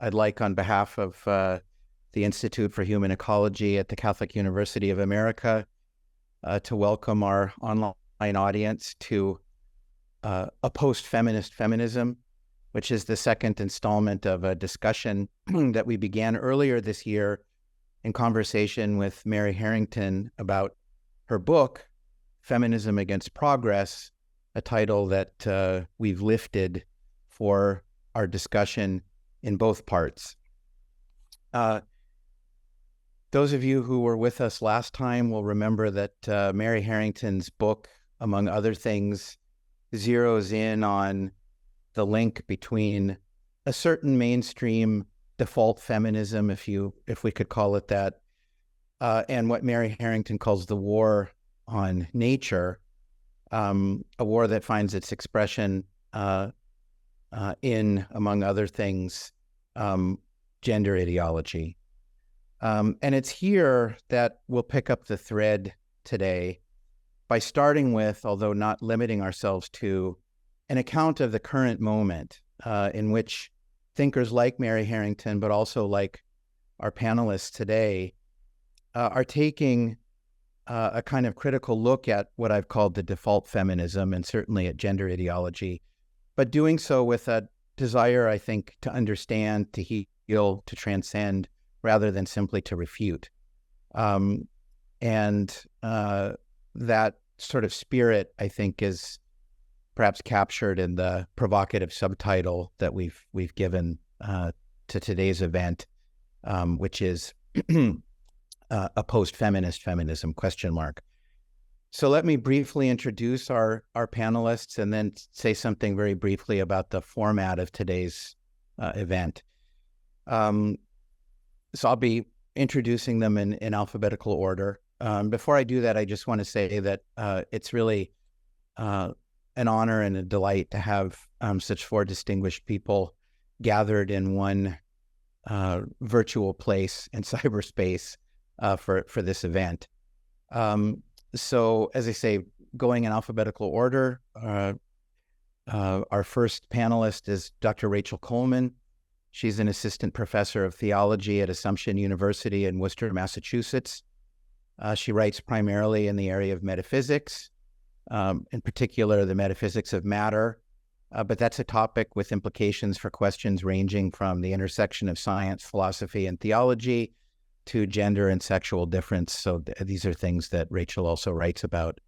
I'd like, on behalf of the Institute for Human Ecology at the Catholic University of America, to welcome our online audience to a post-feminist feminism, which is the second installment of a discussion that we began earlier this year in conversation with Mary Harrington about her book, Feminism Against Progress, a title that we've lifted for our discussion in both parts. Those of you who were with us last time will remember that Mary Harrington's book, among other things, zeroes in on the link between a certain mainstream default feminism, if we could call it that, and what Mary Harrington calls the war on nature, a war that finds its expression in, among other things, gender ideology. And it's here that we'll pick up the thread today by starting with, although not limiting ourselves to, an account of the current moment in which thinkers like Mary Harrington, but also like our panelists today, are taking a kind of critical look at what I've called the default feminism, and certainly at gender ideology, but doing so with a desire, I think, to understand, to heal, to transcend, rather than simply to refute. And that sort of spirit, I think, is perhaps captured in the provocative subtitle that we've given to today's event, which is a post-feminist feminism, ? So let me briefly introduce our panelists and then say something very briefly about the format of today's event. So I'll be introducing them in alphabetical order. Before I do that, I just want to say that it's really an honor and a delight to have such four distinguished people gathered in one virtual place in cyberspace for this event. So as I say, going in alphabetical order, our first panelist is Dr. Rachel Coleman. She's an assistant professor of theology at Assumption University in Worcester, Massachusetts. She writes primarily in the area of metaphysics, in particular the metaphysics of matter, but that's a topic with implications for questions ranging from the intersection of science, philosophy, and theology to gender and sexual difference. So these are things that Rachel also writes about.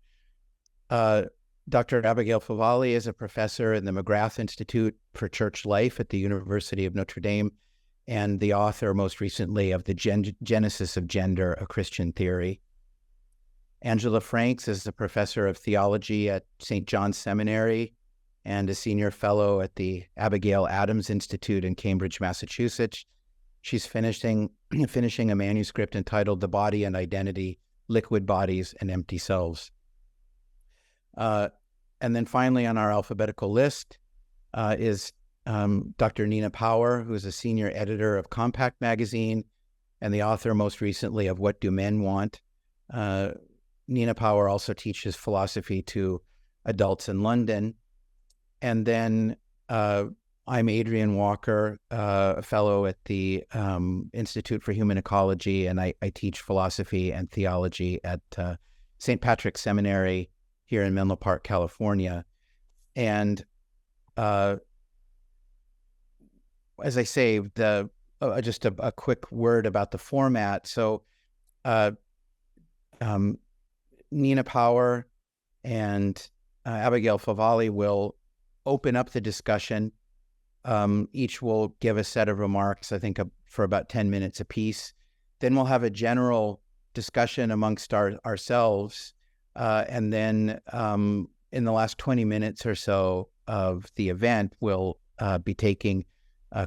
Dr. Abigail Favale is a professor in the McGrath Institute for Church Life at the University of Notre Dame, and the author most recently of The Genesis of Gender, a Christian Theory. Angela Franks is a professor of theology at St. John's Seminary and a senior fellow at the Abigail Adams Institute in Cambridge, Massachusetts. She's finishing a manuscript entitled The Body and Identity, Liquid Bodies and Empty Selves. And then finally on our alphabetical list is Dr. Nina Power, who is a senior editor of Compact Magazine and the author most recently of What Do Men Want? Nina Power also teaches philosophy to adults in London. And then I'm Adrian Walker, a fellow at the Institute for Human Ecology, and I teach philosophy and theology at St. Patrick's Seminary here in Menlo Park, California. And as I say, just a quick word about the format. So Nina Power and Abigail Favale will open up the discussion. Each will give a set of remarks, I think, for about 10 minutes apiece. Then we'll have a general discussion amongst ourselves. And then in the last 20 minutes or so of the event, we'll be taking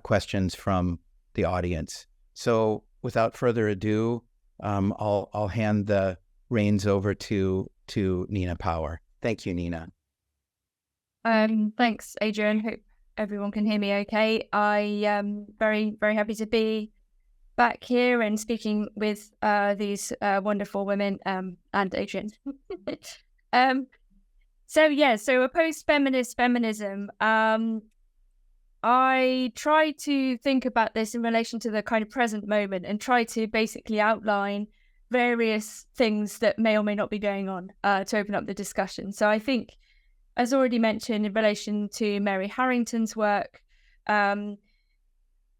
questions from the audience. So without further ado, I'll hand the reins over to Nina Power. Thank you, Nina. Thanks, Adrian. Hope everyone can hear me okay. I am very, very happy to be back here and speaking with these wonderful women and Adrian. So a post-feminist feminism. I try to think about this in relation to the kind of present moment and try to basically outline various things that may or may not be going on to open up the discussion. So I think, as already mentioned, in relation to Mary Harrington's work,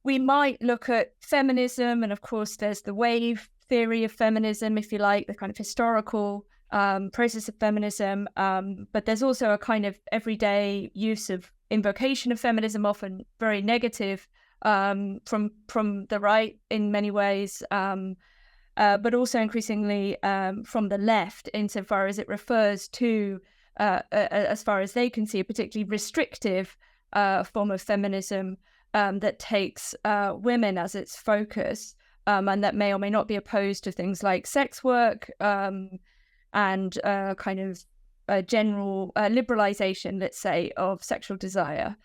we might look at feminism, and of course there's the wave theory of feminism, if you like, the kind of historical process of feminism, but there's also a kind of everyday use of invocation of feminism, often very negative from the right in many ways, but also increasingly from the left, insofar as it refers to, as far as they can see, a particularly restrictive form of feminism that takes women as its focus, and that may or may not be opposed to things like sex work and kind of a general liberalization, let's say, of sexual desire.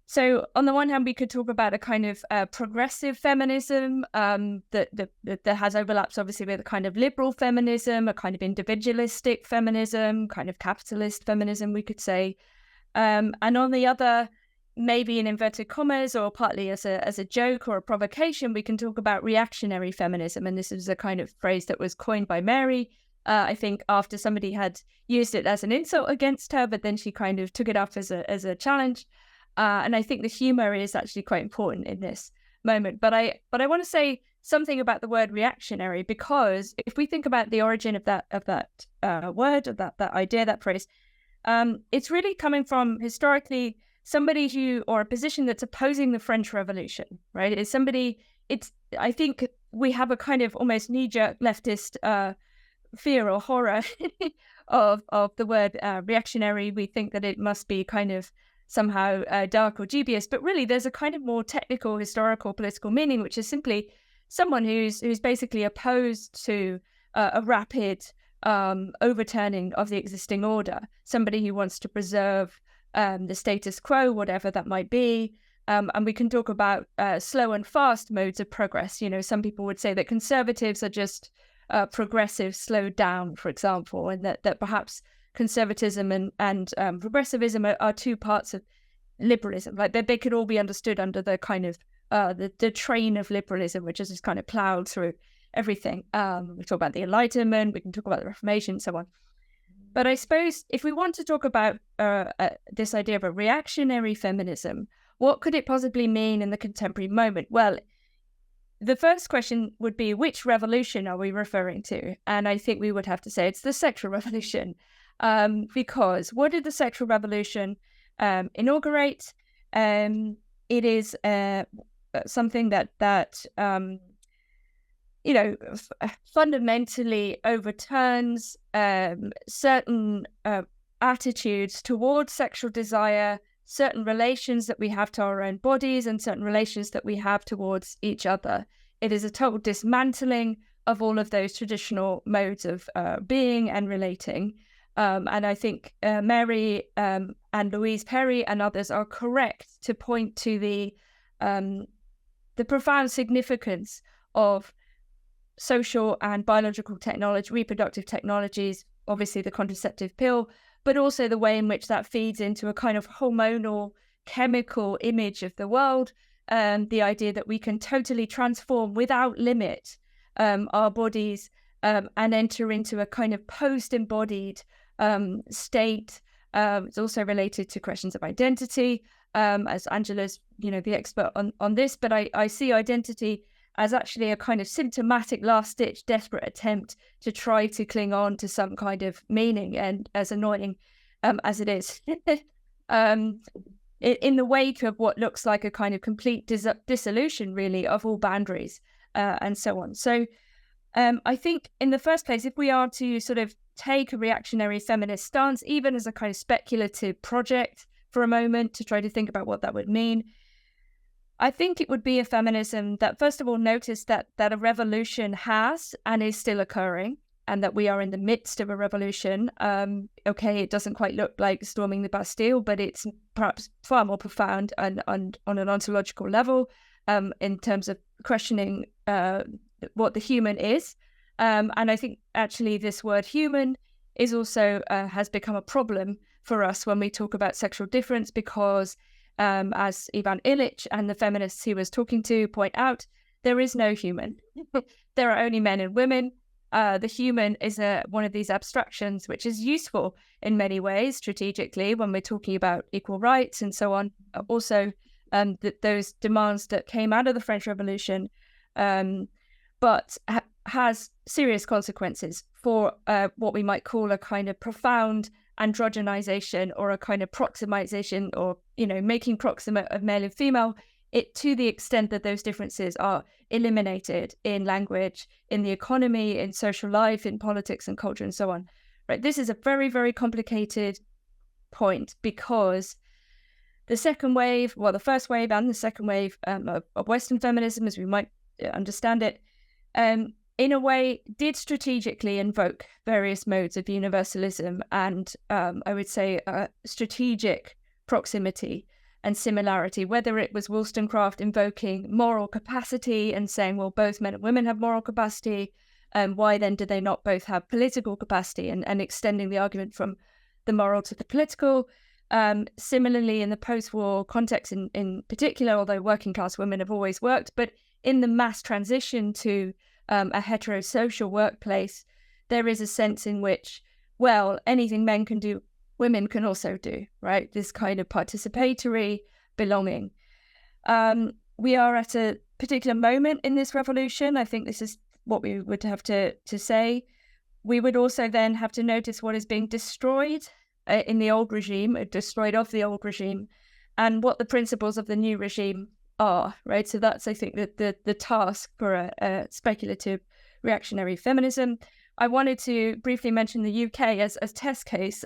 So on the one hand, we could talk about a kind of progressive feminism that has overlaps, obviously, with a kind of liberal feminism, a kind of individualistic feminism, kind of capitalist feminism, we could say. And on the other, maybe in inverted commas or partly as a joke or a provocation, we can talk about reactionary feminism. And this is a kind of phrase that was coined by Mary, I think, after somebody had used it as an insult against her, but then she kind of took it up as a challenge. And I think the humor is actually quite important in this moment. But I want to say something about the word reactionary, because if we think about the origin of that word, of that idea, that phrase, it's really coming from historically somebody who, or a position that's opposing the French Revolution, right? I think we have a kind of almost knee-jerk leftist fear or horror of the word reactionary. We think that it must be kind of somehow dark or dubious, but really there's a kind of more technical, historical, political meaning, which is simply someone who's basically opposed to a rapid overturning of the existing order, somebody who wants to preserve the status quo, whatever that might be. And we can talk about slow and fast modes of progress. You know, some people would say that conservatives are just progressive, slowed down, for example, and that perhaps conservatism and progressivism are two parts of liberalism. Like they could all be understood under the kind of the train of liberalism, which is just kind of plowed through everything. We talk about the Enlightenment, we can talk about the Reformation, and so on. But I suppose if we want to talk about this idea of a reactionary feminism, what could it possibly mean in the contemporary moment? Well, the first question would be, which revolution are we referring to? And I think we would have to say it's the sexual revolution. Because what did the sexual revolution inaugurate? It is something that fundamentally overturns certain attitudes towards sexual desire, certain relations that we have to our own bodies, and certain relations that we have towards each other. It is a total dismantling of all of those traditional modes of being and relating. And I think Mary and Louise Perry and others are correct to point to the profound significance of social and biological technology, reproductive technologies, obviously the contraceptive pill, but also the way in which that feeds into a kind of hormonal, chemical image of the world, the idea that we can totally transform without limit our bodies and enter into a kind of post-embodied state. It's also related to questions of identity, as Angela's, the expert on this, but I see identity as actually a kind of symptomatic last-ditch desperate attempt to try to cling on to some kind of meaning, and as annoying as it is, in the wake of what looks like a kind of complete dissolution, really, of all boundaries and so on. So I think in the first place, if we are to sort of take a reactionary feminist stance, even as a kind of speculative project for a moment, to try to think about what that would mean, I think it would be a feminism that, first of all, noticed that a revolution has and is still occurring, and that we are in the midst of a revolution. Okay, it doesn't quite look like storming the Bastille, but it's perhaps far more profound and on an ontological level in terms of questioning what the human is. And I think actually this word human is also has become a problem for us when we talk about sexual difference, because as Ivan Illich and the feminists he was talking to point out, there is no human. There are only men and women. The human is one of these abstractions which is useful in many ways strategically when we're talking about equal rights and so on. Also, those demands that came out of the French Revolution, but has serious consequences for what we might call a kind of profound androgenization or a kind of proximization, or making proximate of male and female, to the extent that those differences are eliminated in language, in the economy, in social life, in politics and culture and so on. Right? This is a very, very complicated point, because the first wave and the second wave of Western feminism, as we might understand it, in a way did strategically invoke various modes of universalism and I would say strategic proximity and similarity, whether it was Wollstonecraft invoking moral capacity and saying, well, both men and women have moral capacity, why then do they not both have political capacity, and extending the argument from the moral to the political. Similarly, in the post-war context in particular, although working class women have always worked, but in the mass transition to a heterosocial workplace, there is a sense in which, well, anything men can do, women can also do, right? This kind of participatory belonging. We are at a particular moment in this revolution. I think this is what we would have to say. We would also then have to notice what is being destroyed in the old regime, destroyed of the old regime, and what the principles of the new regime are, right? So that's, I think, the task for a speculative reactionary feminism. I wanted to briefly mention the UK as test case.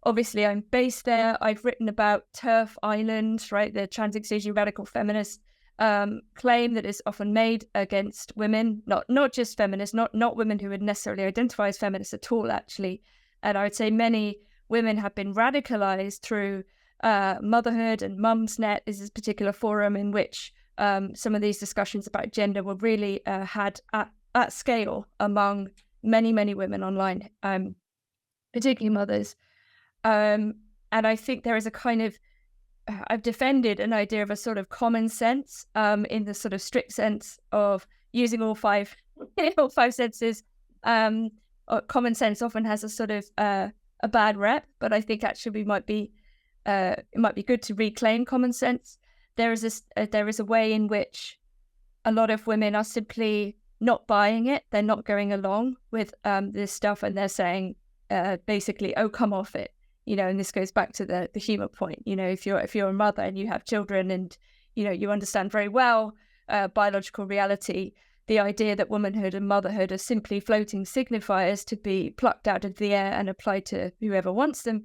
Obviously, I'm based there. I've written about TERF Island, right? The trans-exclusionary radical feminist claim that is often made against women, not just feminists, not women who would necessarily identify as feminists at all, actually. And I would say many women have been radicalized through motherhood, and Mumsnet is this particular forum in which some of these discussions about gender were really had at scale among many, many women online, particularly mothers. And I think there is a kind of, I've defended an idea of a sort of common sense in the sort of strict sense of using all five senses. Common sense often has a sort of a bad rep, but I think actually it might be good to reclaim common sense. There is a way in which a lot of women are simply not buying it. They're not going along with this stuff, and they're saying basically, "Oh, come off it." And this goes back to the humor point. If you're a mother and you have children, and you understand very well biological reality, the idea that womanhood and motherhood are simply floating signifiers to be plucked out of the air and applied to whoever wants them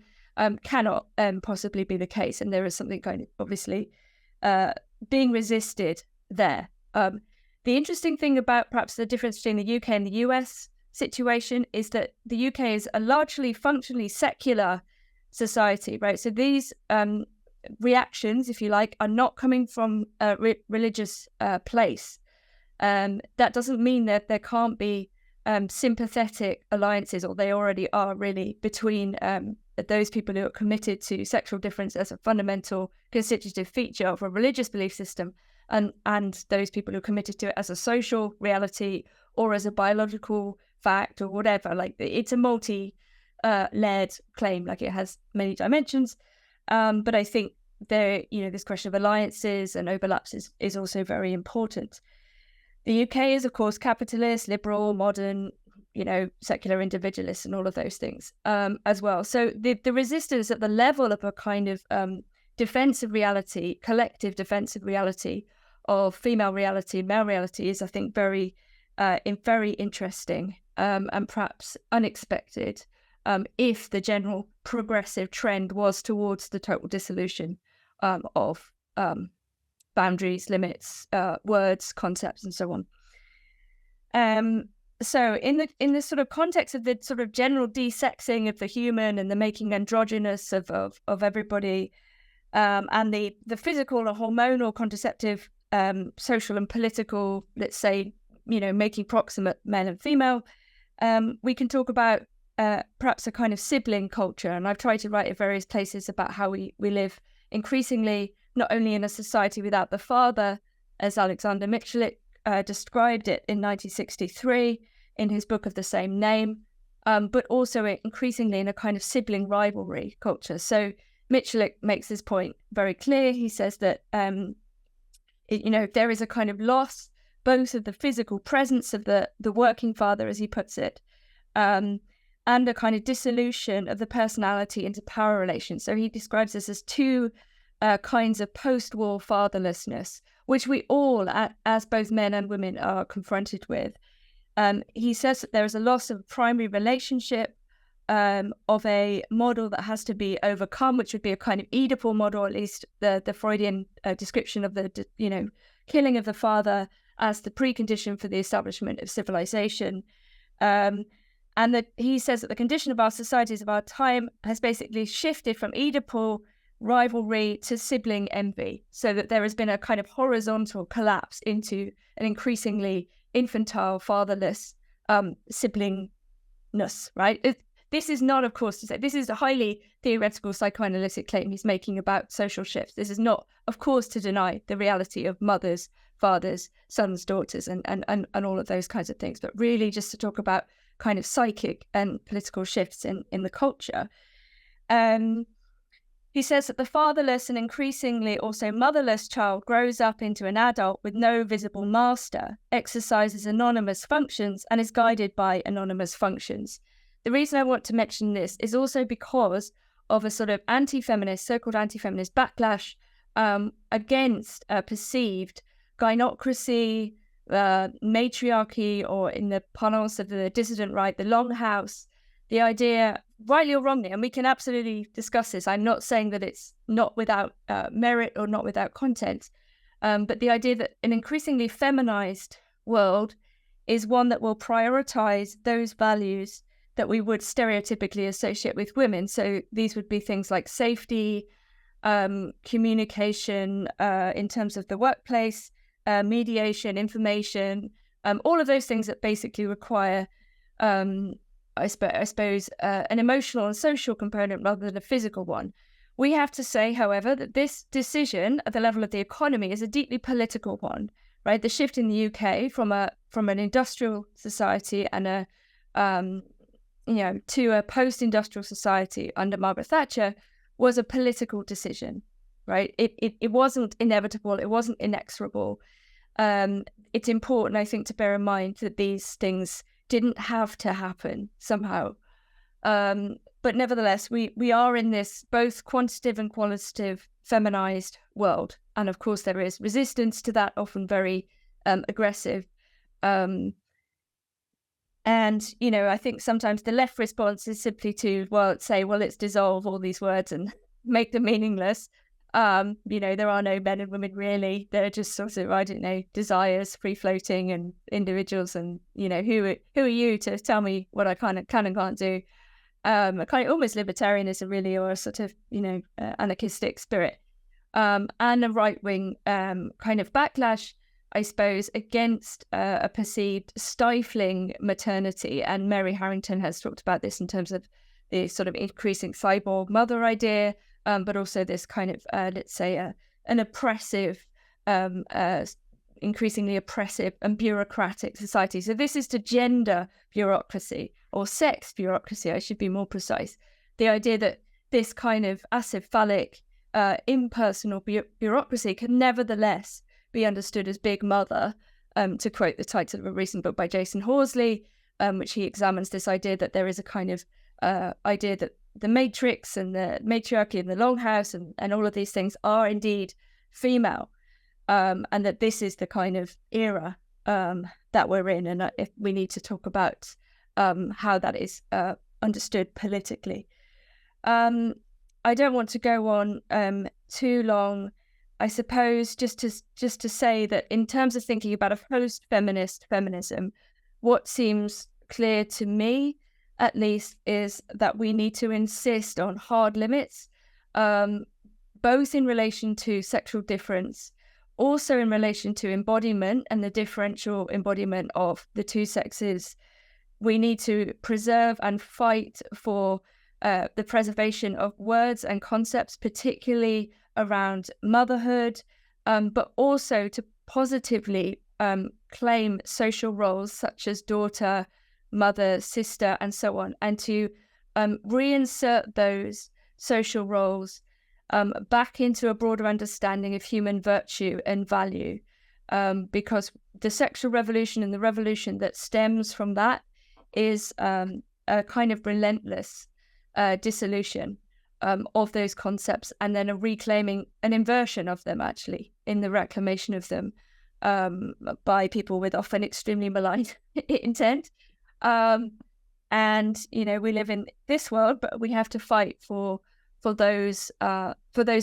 cannot possibly be the case. And there is something kind of obviously being resisted there. The interesting thing about perhaps the difference between the UK and the US situation is that the UK is a largely functionally secular society, right? So these reactions, if you like, are not coming from a religious place. That doesn't mean that there can't be sympathetic alliances, or they already are really, between those people who are committed to sexual difference as a fundamental constitutive feature of a religious belief system, and those people who are committed to it as a social reality or as a biological fact or whatever. Like, it's a multi-layered claim, like it has many dimensions. But I think this question of alliances and overlaps is also very important. The UK is, of course, capitalist, liberal, modern, secular individualist, and all of those things as well. So the resistance at the level of a kind of defense of reality, collective defense of reality, of female reality, male reality, is, I think, very interesting and perhaps unexpected, if the general progressive trend was towards the total dissolution of boundaries, limits, words, concepts, and so on. So in the sort of context of the sort of general desexing of the human and the making androgynous of everybody, and the physical or hormonal contraceptive, social and political, let's say, making proximate male and female, we can talk about perhaps a kind of sibling culture. And I've tried to write at various places about how we live increasingly, not only in a society without the father, as Alexander Michelik described it in 1963 in his book of the same name, but also increasingly in a kind of sibling rivalry culture. So Michelik makes this point very clear. He says that, there is a kind of loss both of the physical presence of the working father, as he puts it, and a kind of dissolution of the personality into power relations. So he describes this as two kinds of post-war fatherlessness, which we all, as both men and women, are confronted with. He says that there is a loss of primary relationship, of a model that has to be overcome, which would be a kind of Oedipal model, at least the Freudian description of the killing of the father as the precondition for the establishment of civilization. And that he says that the condition of our societies of our time has basically shifted from Oedipal rivalry to sibling envy, so that there has been a kind of horizontal collapse into an increasingly infantile, fatherless siblingness, right? This is not, of course, to say, this is a highly theoretical psychoanalytic claim he's making about social shifts. This is not, of course, to deny the reality of mothers, fathers, sons, daughters, and all of those kinds of things, but really just to talk about kind of psychic and political shifts in the culture. He says that the fatherless and increasingly also motherless child grows up into an adult with no visible master, exercises anonymous functions, and is guided by anonymous functions. The reason I want to mention this is also because of a sort of so-called anti-feminist backlash against perceived gynocracy, matriarchy, or in the parlance of the dissident right, the longhouse, the idea, rightly or wrongly, and we can absolutely discuss this. I'm not saying that it's not without merit or not without content, but the idea that an increasingly feminized world is one that will prioritize those values that we would stereotypically associate with women. So these would be things like safety, communication in terms of the workplace, mediation, information, all of those things that basically require, I suppose, an emotional and social component rather than a physical one. We have to say, however, that this decision at the level of the economy is a deeply political one, right? The shift in the UK from an industrial society and to a post-industrial society under Margaret Thatcher was a political decision, right? It wasn't inevitable. It wasn't inexorable. It's important, I think, to bear in mind that these things didn't have to happen somehow. But nevertheless, we are in this both quantitative and qualitative feminized world. And of course, there is resistance to that, often very aggressive. And, I think sometimes the left response is simply to, let's dissolve all these words and make them meaningless. There are no men and women really. They're just sort of, desires, free-floating and individuals. And, who are you to tell me what I can and can't do? A kind of almost libertarianism really, or a sort of, anarchistic spirit. And a right-wing kind of backlash, I suppose, against a perceived stifling maternity. And Mary Harrington has talked about this in terms of the sort of increasing cyborg mother idea, but also this kind of, an oppressive, increasingly oppressive and bureaucratic society. So this is to gender bureaucracy, or sex bureaucracy, I should be more precise. The idea that this kind of acephallic, impersonal bureaucracy can nevertheless be understood as Big Mother, to quote the title of a recent book by Jason Horsley, which he examines this idea that there is a kind of idea that the matrix and the matriarchy and the longhouse and all of these things are indeed female, and that this is the kind of era that we're in, and if we need to talk about how that is understood politically. I don't want to go on too long. I suppose just to say that in terms of thinking about a post-feminist feminism, what seems clear to me, at least, is that we need to insist on hard limits, both in relation to sexual difference, also in relation to embodiment and the differential embodiment of the two sexes. We need to preserve and fight for the preservation of words and concepts, particularly around motherhood, but also to positively claim social roles such as daughter, mother, sister, and so on, and to reinsert those social roles back into a broader understanding of human virtue and value, because the sexual revolution and the revolution that stems from that is a kind of relentless dissolution of those concepts, and then a reclaiming, an inversion of them, actually, in the reclamation of them by people with often extremely malign intent. And we live in this world, but we have to fight for those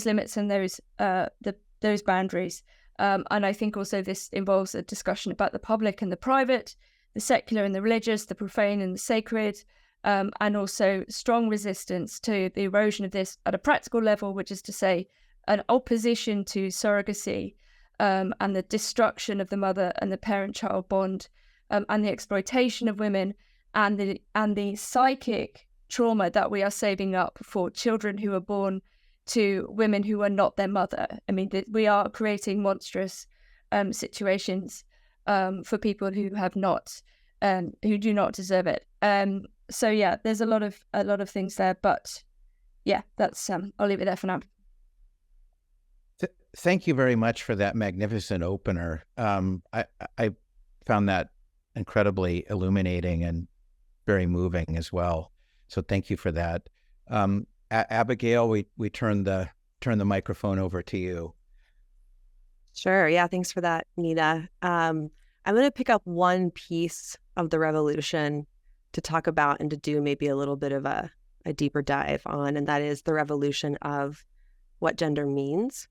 limits and those boundaries. And I think also this involves a discussion about the public and the private, the secular and the religious, the profane and the sacred, and also strong resistance to the erosion of this at a practical level, which is to say an opposition to surrogacy and the destruction of the mother and the parent-child bond, and the exploitation of women, and the psychic trauma that we are saving up for children who are born to women who are not their mother. I mean, we are creating monstrous situations for people who have not, who do not deserve it. So yeah, there's a lot of things there, but yeah, that's I'll leave it there for now. Thank you very much for that magnificent opener. I found that incredibly illuminating and very moving as well. So thank you for that. Abigail, we turn the microphone over to you. Sure. Yeah. Thanks for that, Nina. I'm going to pick up one piece of the revolution to talk about and to do maybe a little bit of a deeper dive on, and that is the revolution of what gender means.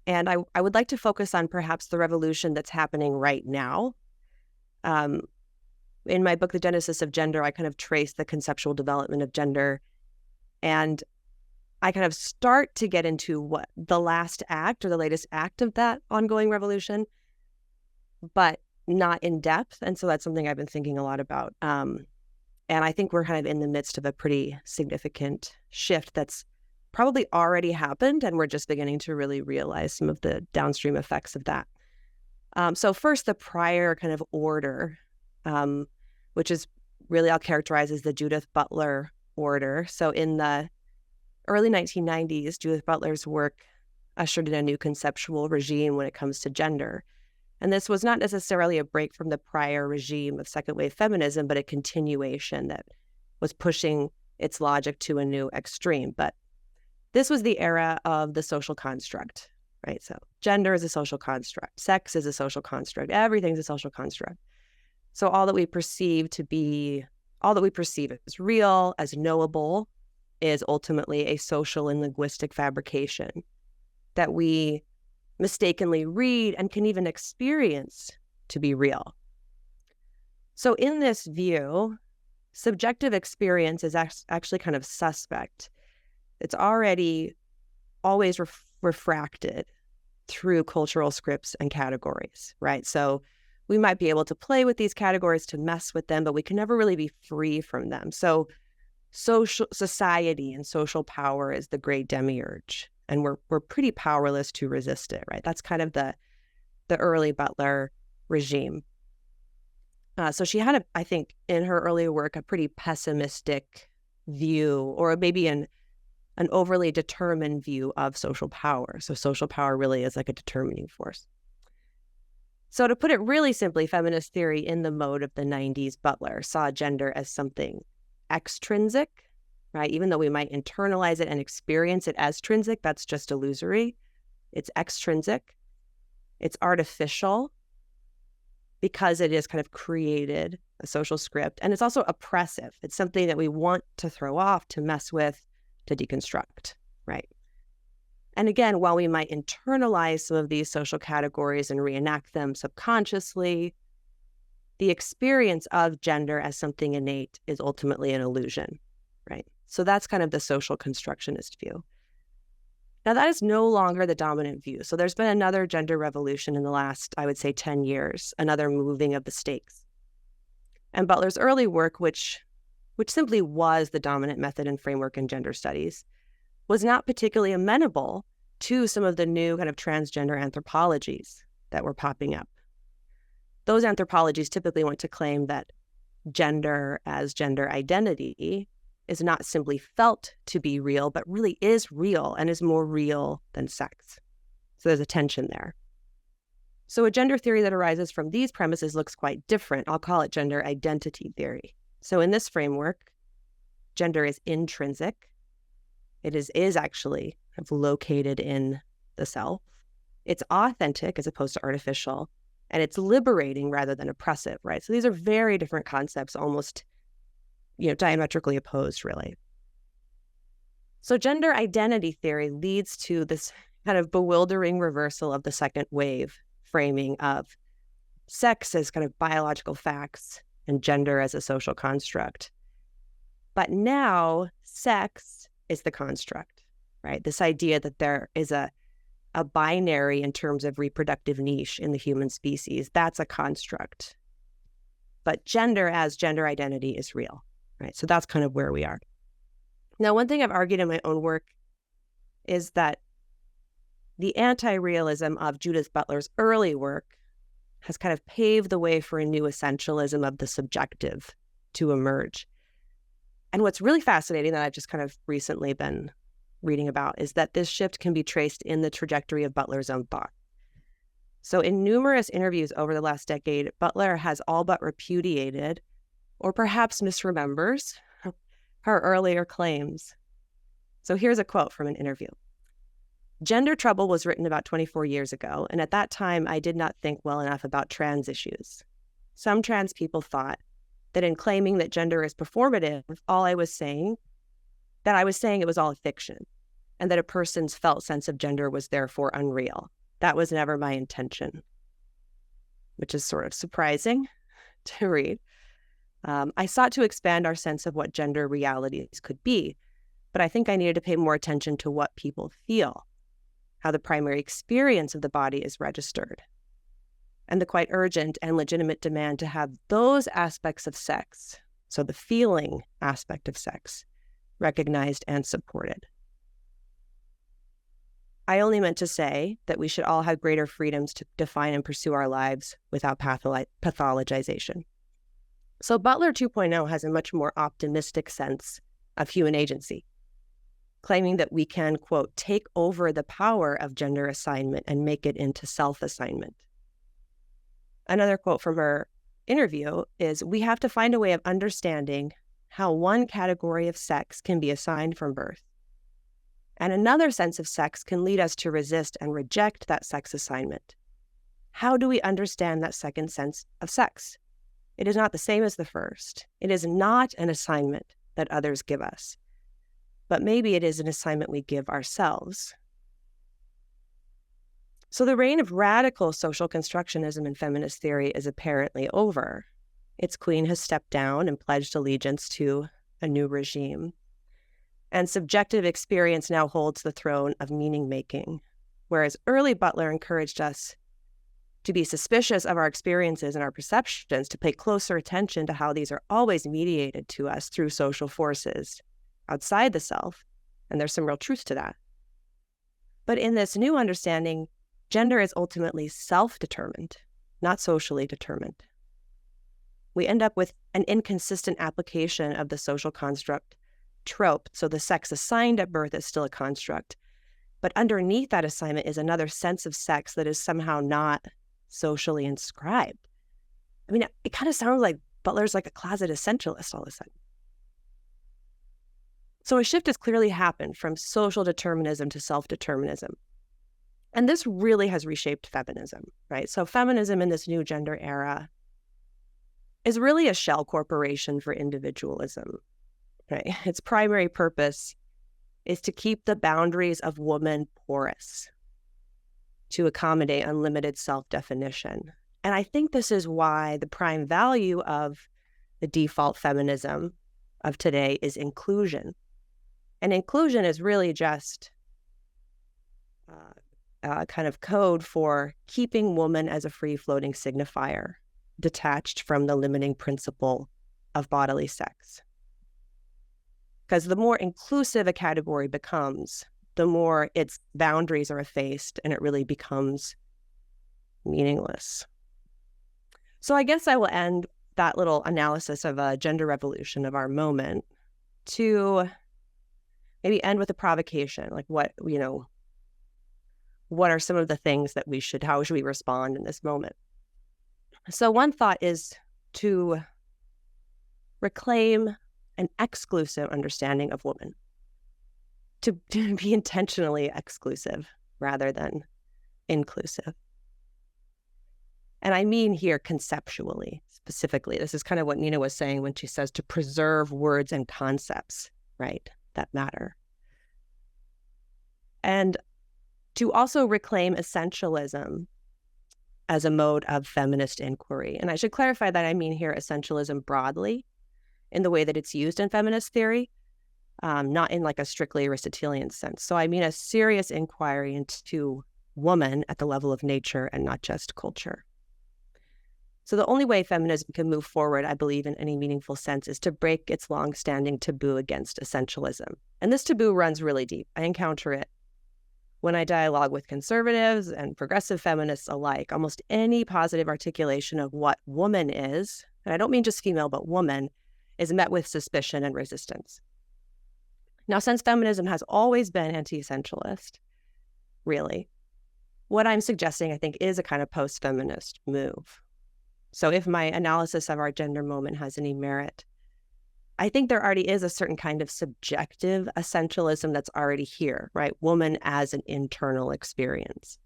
And I would like to focus on perhaps the revolution that's happening right now. In my book, The Genesis of Gender, I kind of trace the conceptual development of gender, and I kind of start to get into what the last act or the latest act of that ongoing revolution, but not in depth. And so that's something I've been thinking a lot about. And I think we're kind of in the midst of a pretty significant shift that's probably already happened, and we're just beginning to really realize some of the downstream effects of that. So first, the prior kind of order, which is really I'll characterize as the Judith Butler order. So in the early 1990s, Judith Butler's work ushered in a new conceptual regime when it comes to gender. And this was not necessarily a break from the prior regime of second wave feminism, but a continuation that was pushing its logic to a new extreme. But this was the era of the social construct, right? So gender is a social construct. Sex is a social construct. Everything's a social construct. So all that we perceive as real, as knowable, is ultimately a social and linguistic fabrication that we mistakenly read and can even experience to be real. So in this view, subjective experience is actually kind of suspect. It's already always refracted through cultural scripts and categories, right? So we might be able to play with these categories to mess with them, but we can never really be free from them. So society and social power is the great demiurge, and we're pretty powerless to resist it, right? That's kind of the early Butler regime. So she had, I think, in her earlier work, a pretty pessimistic view, or maybe an overly determined view of social power. So social power really is like a determining force. So to put it really simply, feminist theory in the mode of the 90s Butler saw gender as something extrinsic, right? Even though we might internalize it and experience it as trinsic, that's just illusory. It's extrinsic. It's artificial because it is kind of created, a social script. And it's also oppressive. It's something that we want to throw off, to mess with, to deconstruct, right? And again, while we might internalize some of these social categories and reenact them subconsciously, the experience of gender as something innate is ultimately an illusion, right? So that's kind of the social constructionist view. Now, that is no longer the dominant view. So there's been another gender revolution in the last, I would say, 10 years, another moving of the stakes. And Butler's early work, which which simply was the dominant method and framework in gender studies, was not particularly amenable to some of the new kind of transgender anthropologies that were popping up. Those anthropologies typically want to claim that gender as gender identity is not simply felt to be real, but really is real and is more real than sex. So there's a tension there. So a gender theory that arises from these premises looks quite different. I'll call it gender identity theory. So in this framework, gender is intrinsic. It is actually kind of located in the self. It's authentic as opposed to artificial, and it's liberating rather than oppressive, right? So these are very different concepts, almost, diametrically opposed, really. So gender identity theory leads to this kind of bewildering reversal of the second wave framing of sex as kind of biological facts and gender as a social construct. But now sex is the construct, right? This idea that there is a binary in terms of reproductive niche in the human species, that's a construct. But gender as gender identity is real, right? So that's kind of where we are. Now, one thing I've argued in my own work is that the anti-realism of Judith Butler's early work has kind of paved the way for a new essentialism of the subjective to emerge. And what's really fascinating that I've just kind of recently been reading about is that this shift can be traced in the trajectory of Butler's own thought. So in numerous interviews over the last decade, Butler has all but repudiated, or perhaps misremembers, her earlier claims. So here's a quote from an interview. Gender Trouble was written about 24 years ago, and at that time I did not think well enough about trans issues. Some trans people thought that in claiming that gender is performative, I was saying it was all a fiction, and that a person's felt sense of gender was therefore unreal. That was never my intention, which is sort of surprising to read. I sought to expand our sense of what gender realities could be, but I think I needed to pay more attention to what people feel, how the primary experience of the body is registered, and the quite urgent and legitimate demand to have those aspects of sex, so the feeling aspect of sex, recognized and supported. I only meant to say that we should all have greater freedoms to define and pursue our lives without pathologization. So Butler 2.0 has a much more optimistic sense of human agency, claiming that we can, quote, take over the power of gender assignment and make it into self-assignment. Another quote from her interview is, we have to find a way of understanding how one category of sex can be assigned from birth, and another sense of sex can lead us to resist and reject that sex assignment. How do we understand that second sense of sex? It is not the same as the first. It is not an assignment that others give us, but maybe it is an assignment we give ourselves. So the reign of radical social constructionism in feminist theory is apparently over. Its queen has stepped down and pledged allegiance to a new regime. And subjective experience now holds the throne of meaning-making, whereas early Butler encouraged us to be suspicious of our experiences and our perceptions, to pay closer attention to how these are always mediated to us through social forces outside the self, and there's some real truth to that. But in this new understanding, gender is ultimately self-determined, not socially determined. We end up with an inconsistent application of the social construct trope, so the sex assigned at birth is still a construct, but underneath that assignment is another sense of sex that is somehow not socially inscribed. I mean, it kind of sounds like Butler's like a closet essentialist all of a sudden. So a shift has clearly happened from social determinism to self-determinism. And this really has reshaped feminism, right? So feminism in this new gender era is really a shell corporation for individualism, right? Its primary purpose is to keep the boundaries of woman porous, to accommodate unlimited self-definition. And I think this is why the prime value of the default feminism of today is inclusion. And inclusion is really just kind of code for keeping woman as a free-floating signifier, detached from the limiting principle of bodily sex. Because the more inclusive a category becomes, the more its boundaries are effaced and it really becomes meaningless. So I guess I will end that little analysis of a gender revolution of our moment to maybe end with a provocation, like what are some of the things that how should we respond in this moment? So one thought is to reclaim an exclusive understanding of woman, to be intentionally exclusive rather than inclusive. And I mean here conceptually, specifically. This is kind of what Nina was saying when she says to preserve words and concepts, right, that matter. And to also reclaim essentialism as a mode of feminist inquiry. And I should clarify that I mean here essentialism broadly in the way that it's used in feminist theory, not in like a strictly Aristotelian sense. So I mean a serious inquiry into woman at the level of nature and not just culture. So the only way feminism can move forward, I believe, in any meaningful sense, is to break its long-standing taboo against essentialism. And this taboo runs really deep. I encounter it when I dialogue with conservatives and progressive feminists alike. Almost any positive articulation of what woman is, and I don't mean just female, but woman, is met with suspicion and resistance. Now, since feminism has always been anti-essentialist, really, what I'm suggesting, I think, is a kind of post-feminist move. So if my analysis of our gender moment has any merit, I think there already is a certain kind of subjective essentialism that's already here, right? Woman as an internal experience.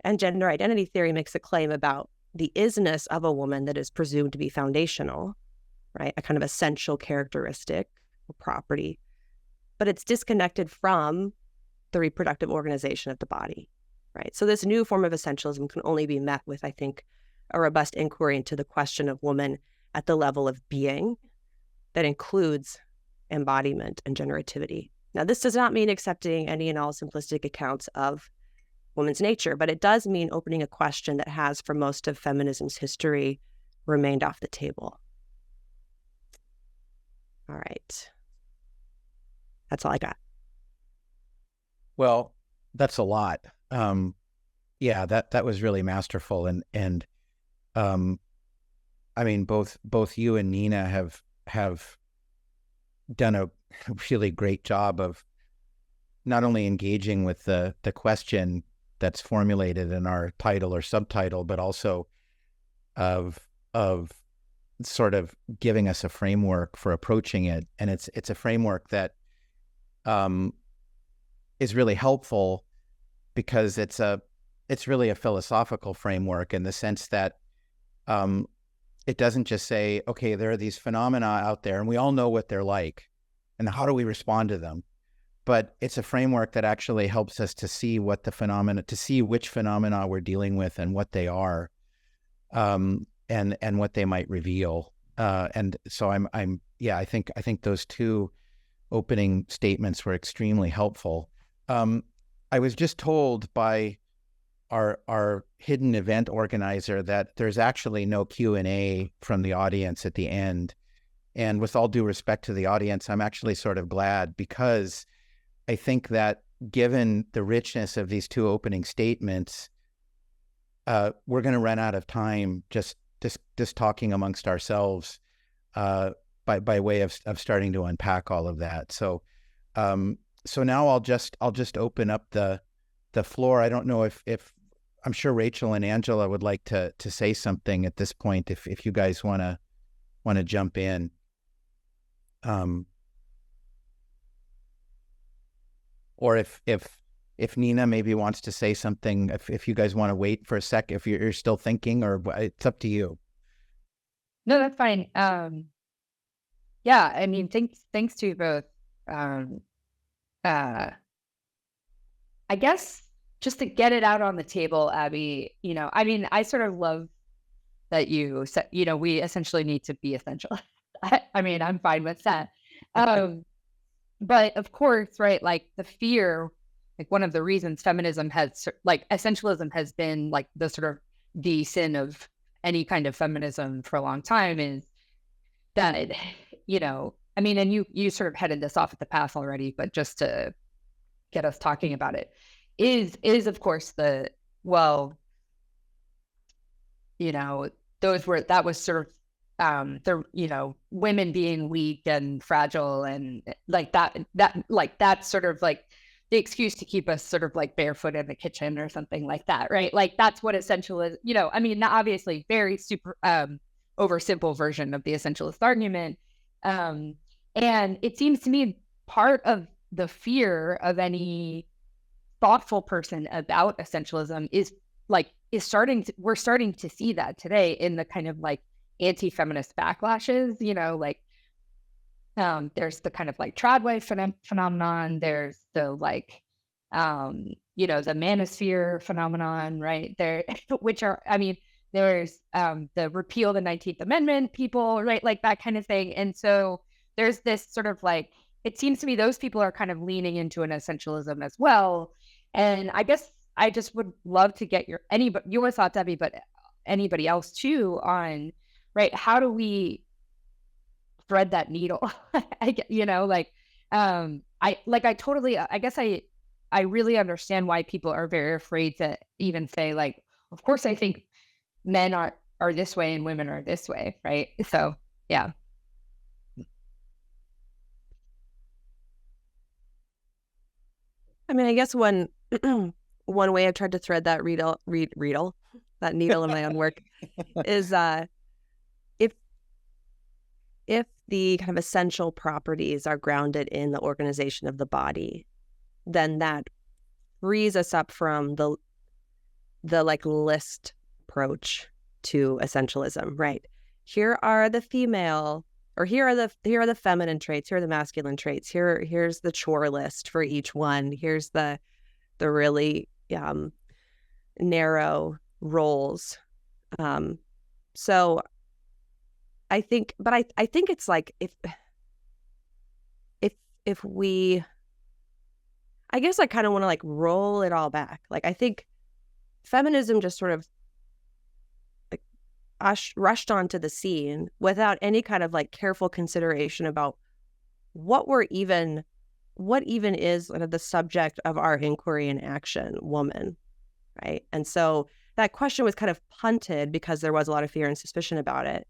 And gender identity theory makes a claim about the isness of a woman that is presumed to be foundational, right? A kind of essential characteristic or property, but it's disconnected from the reproductive organization of the body, right? So this new form of essentialism can only be met with, I think, a robust inquiry into the question of woman at the level of being that includes embodiment and generativity. Now, this does not mean accepting any and all simplistic accounts of woman's nature, but it does mean opening a question that has, for most of feminism's history, remained off the table. All right. That's all I got. Well, that's a lot. Yeah, that was really masterful, and I mean, both you and Nina have done a really great job of not only engaging with the question that's formulated in our title or subtitle, but also of sort of giving us a framework for approaching it. And it's a framework that is really helpful because it's really a philosophical framework in the sense that it doesn't just say, okay, there are these phenomena out there and we all know what they're like and how do we respond to them? But it's a framework that actually helps us to see to see which phenomena we're dealing with and what they are, and what they might reveal. And so I think those two opening statements were extremely helpful. I was just told by our hidden event organizer that there's actually no Q&A from the audience at the end. And with all due respect to the audience, I'm actually sort of glad, because I think that given the richness of these two opening statements, we're going to run out of time just talking amongst ourselves by way of starting to unpack all of that. So now I'll just open up the floor. I don't know if I'm sure Rachel and Angela would like to say something at this point, if you guys want to jump in. Or if Nina maybe wants to say something, if you guys want to wait for a sec, if you're still thinking, or it's up to you. No, that's fine. Yeah, I mean, thanks to you both. I guess just to get it out on the table, Abby, I mean, I sort of love that you said, we essentially need to be essential. I mean, I'm fine with that. But of course, right, like the fear, like one of the reasons feminism has, like essentialism has been like the sort of the sin of any kind of feminism for a long time is that, I mean, and you sort of headed this off at the pass already, but just to get us talking about it, is of course that was sort of women being weak and fragile and like that's sort of like the excuse to keep us sort of like barefoot in the kitchen or something like that, right? Like that's what essentialist, I mean, obviously very super oversimple version of the essentialist argument. And it seems to me part of the fear of any thoughtful person about essentialism we're starting to see that today in the kind of like anti-feminist backlashes, there's the kind of like tradwife phenomenon. There's the like, the manosphere phenomenon, right? There, which are, I mean, there's the repeal the 19th Amendment people, right? Like that kind of thing. And so there's this sort of like, it seems to me those people are kind of leaning into an essentialism as well. And I guess I just would love to get your thoughts, Debbie, but anybody else too on, right? How do we thread that needle? I really understand why people are very afraid to even say like, of course, I think men are this way and women are this way, right? So, yeah. I mean, I guess one way I've tried to thread that that needle in my own work is if the kind of essential properties are grounded in the organization of the body, then that frees us up from the like list approach to essentialism, right? Here are the female, or here are the feminine traits, here are the masculine traits, here's the chore list for each one, here's the really narrow roles. So I think it's like if we, I guess I kind of want to like roll it all back. Like I think feminism just sort of like rushed onto the scene without any kind of like careful consideration about what even is the subject of our inquiry and action, woman, right? And so that question was kind of punted because there was a lot of fear and suspicion about it.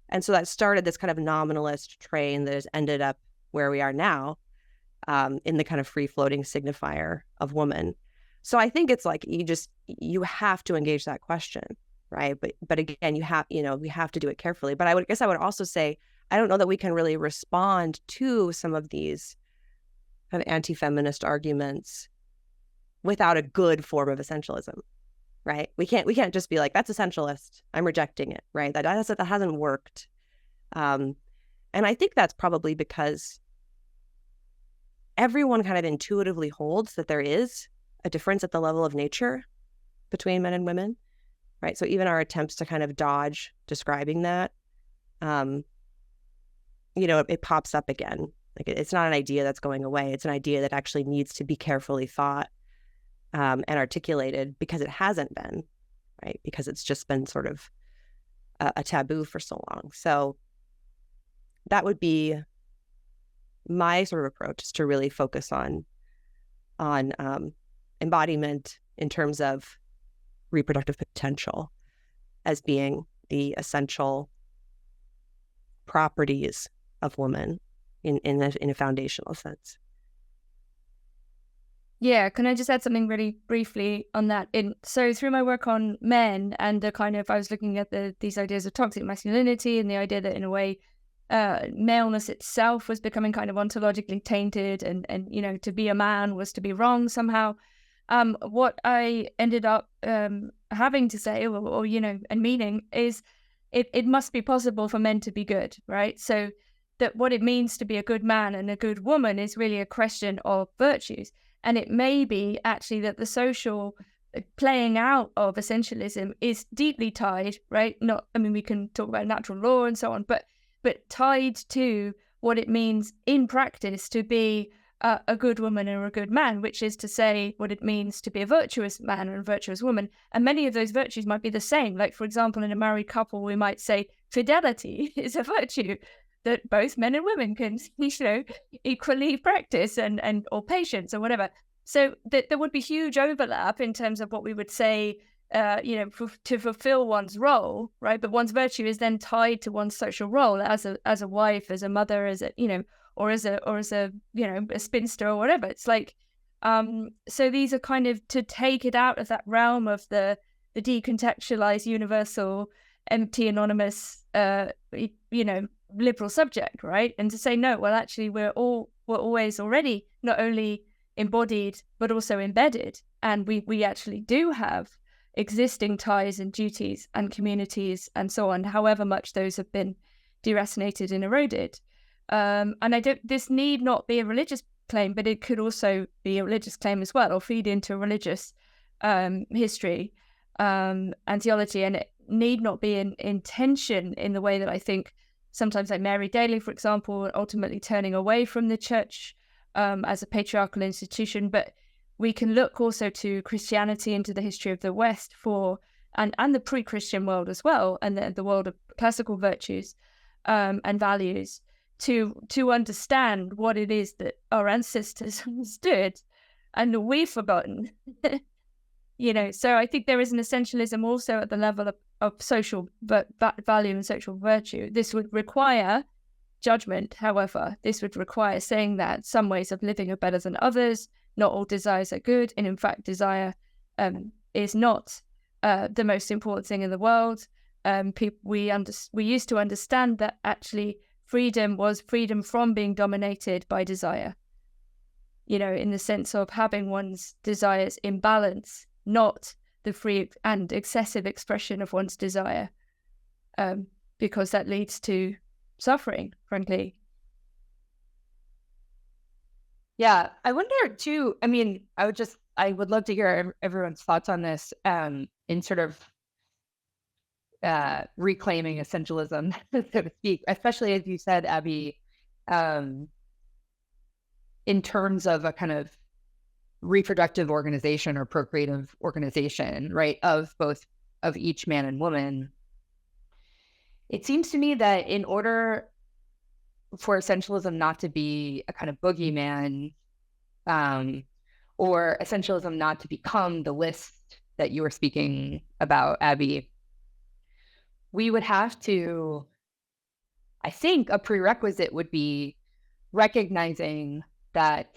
And so that started this kind of nominalist train that has ended up where we are now, in the kind of free-floating signifier of woman. So I think it's like you have to engage that question, right? But again, we have to do it carefully. But I would also say, I don't know that we can really respond to some of these kind of anti-feminist arguments without a good form of essentialism, right? We can't just be like, that's essentialist, I'm rejecting it, right? That hasn't worked. And I think that's probably because everyone kind of intuitively holds that there is a difference at the level of nature between men and women, right? So even our attempts to kind of dodge describing that, it pops up again. Like it's not an idea that's going away. It's an idea that actually needs to be carefully thought and articulated, because it hasn't been, right? Because it's just been sort of a taboo for so long. So that would be my sort of approach, is to really focus on embodiment in terms of reproductive potential as being the essential properties of women in a foundational sense. Yeah, can I just add something really briefly on that? So through my work on men and I was looking at these ideas of toxic masculinity and the idea that in a way maleness itself was becoming kind of ontologically tainted, and to be a man was to be wrong somehow. What I ended up having to say or and meaning is it must be possible for men to be good, right? So that what it means to be a good man and a good woman is really a question of virtues. And it may be actually that the social playing out of essentialism is deeply tied, right? We can talk about natural law and so on, but tied to what it means in practice to be a good woman or a good man, which is to say what it means to be a virtuous man or a virtuous woman. And many of those virtues might be the same. Like, for example, in a married couple, we might say fidelity is a virtue. that both men and women can, equally practice and or patience or whatever. So there would be huge overlap in terms of what we would say, to fulfill one's role, right? But one's virtue is then tied to one's social role as a wife, as a mother, as a, or as a a spinster or whatever. It's like, so these are kind of to take it out of that realm of the decontextualized, universal, empty, anonymous, liberal subject, right? And to say, no, well, actually, we're always already not only embodied but also embedded, and we actually do have existing ties and duties and communities and so on, however much those have been deracinated and eroded. And this need not be a religious claim, but it could also be a religious claim as well, or feed into religious history and theology, and it need not be in tension in the way that I think sometimes, like Mary Daly, for example, ultimately turning away from the church as a patriarchal institution. But we can look also to Christianity, into the history of the West and the pre-Christian world as well, and the world of classical virtues and values, to understand what it is that our ancestors understood and we've forgotten. So I think there is an essentialism also at the level of social value and social virtue. This would require judgment, however. This would require saying that some ways of living are better than others. Not all desires are good, and in fact, desire is not the most important thing in the world. We used to understand that actually freedom was freedom from being dominated by desire. In the sense of having one's desires in balance, not the free and excessive expression of one's desire, because that leads to suffering, frankly. Yeah, I wonder too. I mean, I would love to hear everyone's thoughts on this, in sort of reclaiming essentialism, so to speak, especially as you said, Abby, in terms of a kind of reproductive organization or procreative organization, right, of each man and woman. It seems to me that in order for essentialism not to be a kind of boogeyman, or essentialism not to become the list that you were speaking about, Abby, we would have to, I think a prerequisite would be recognizing that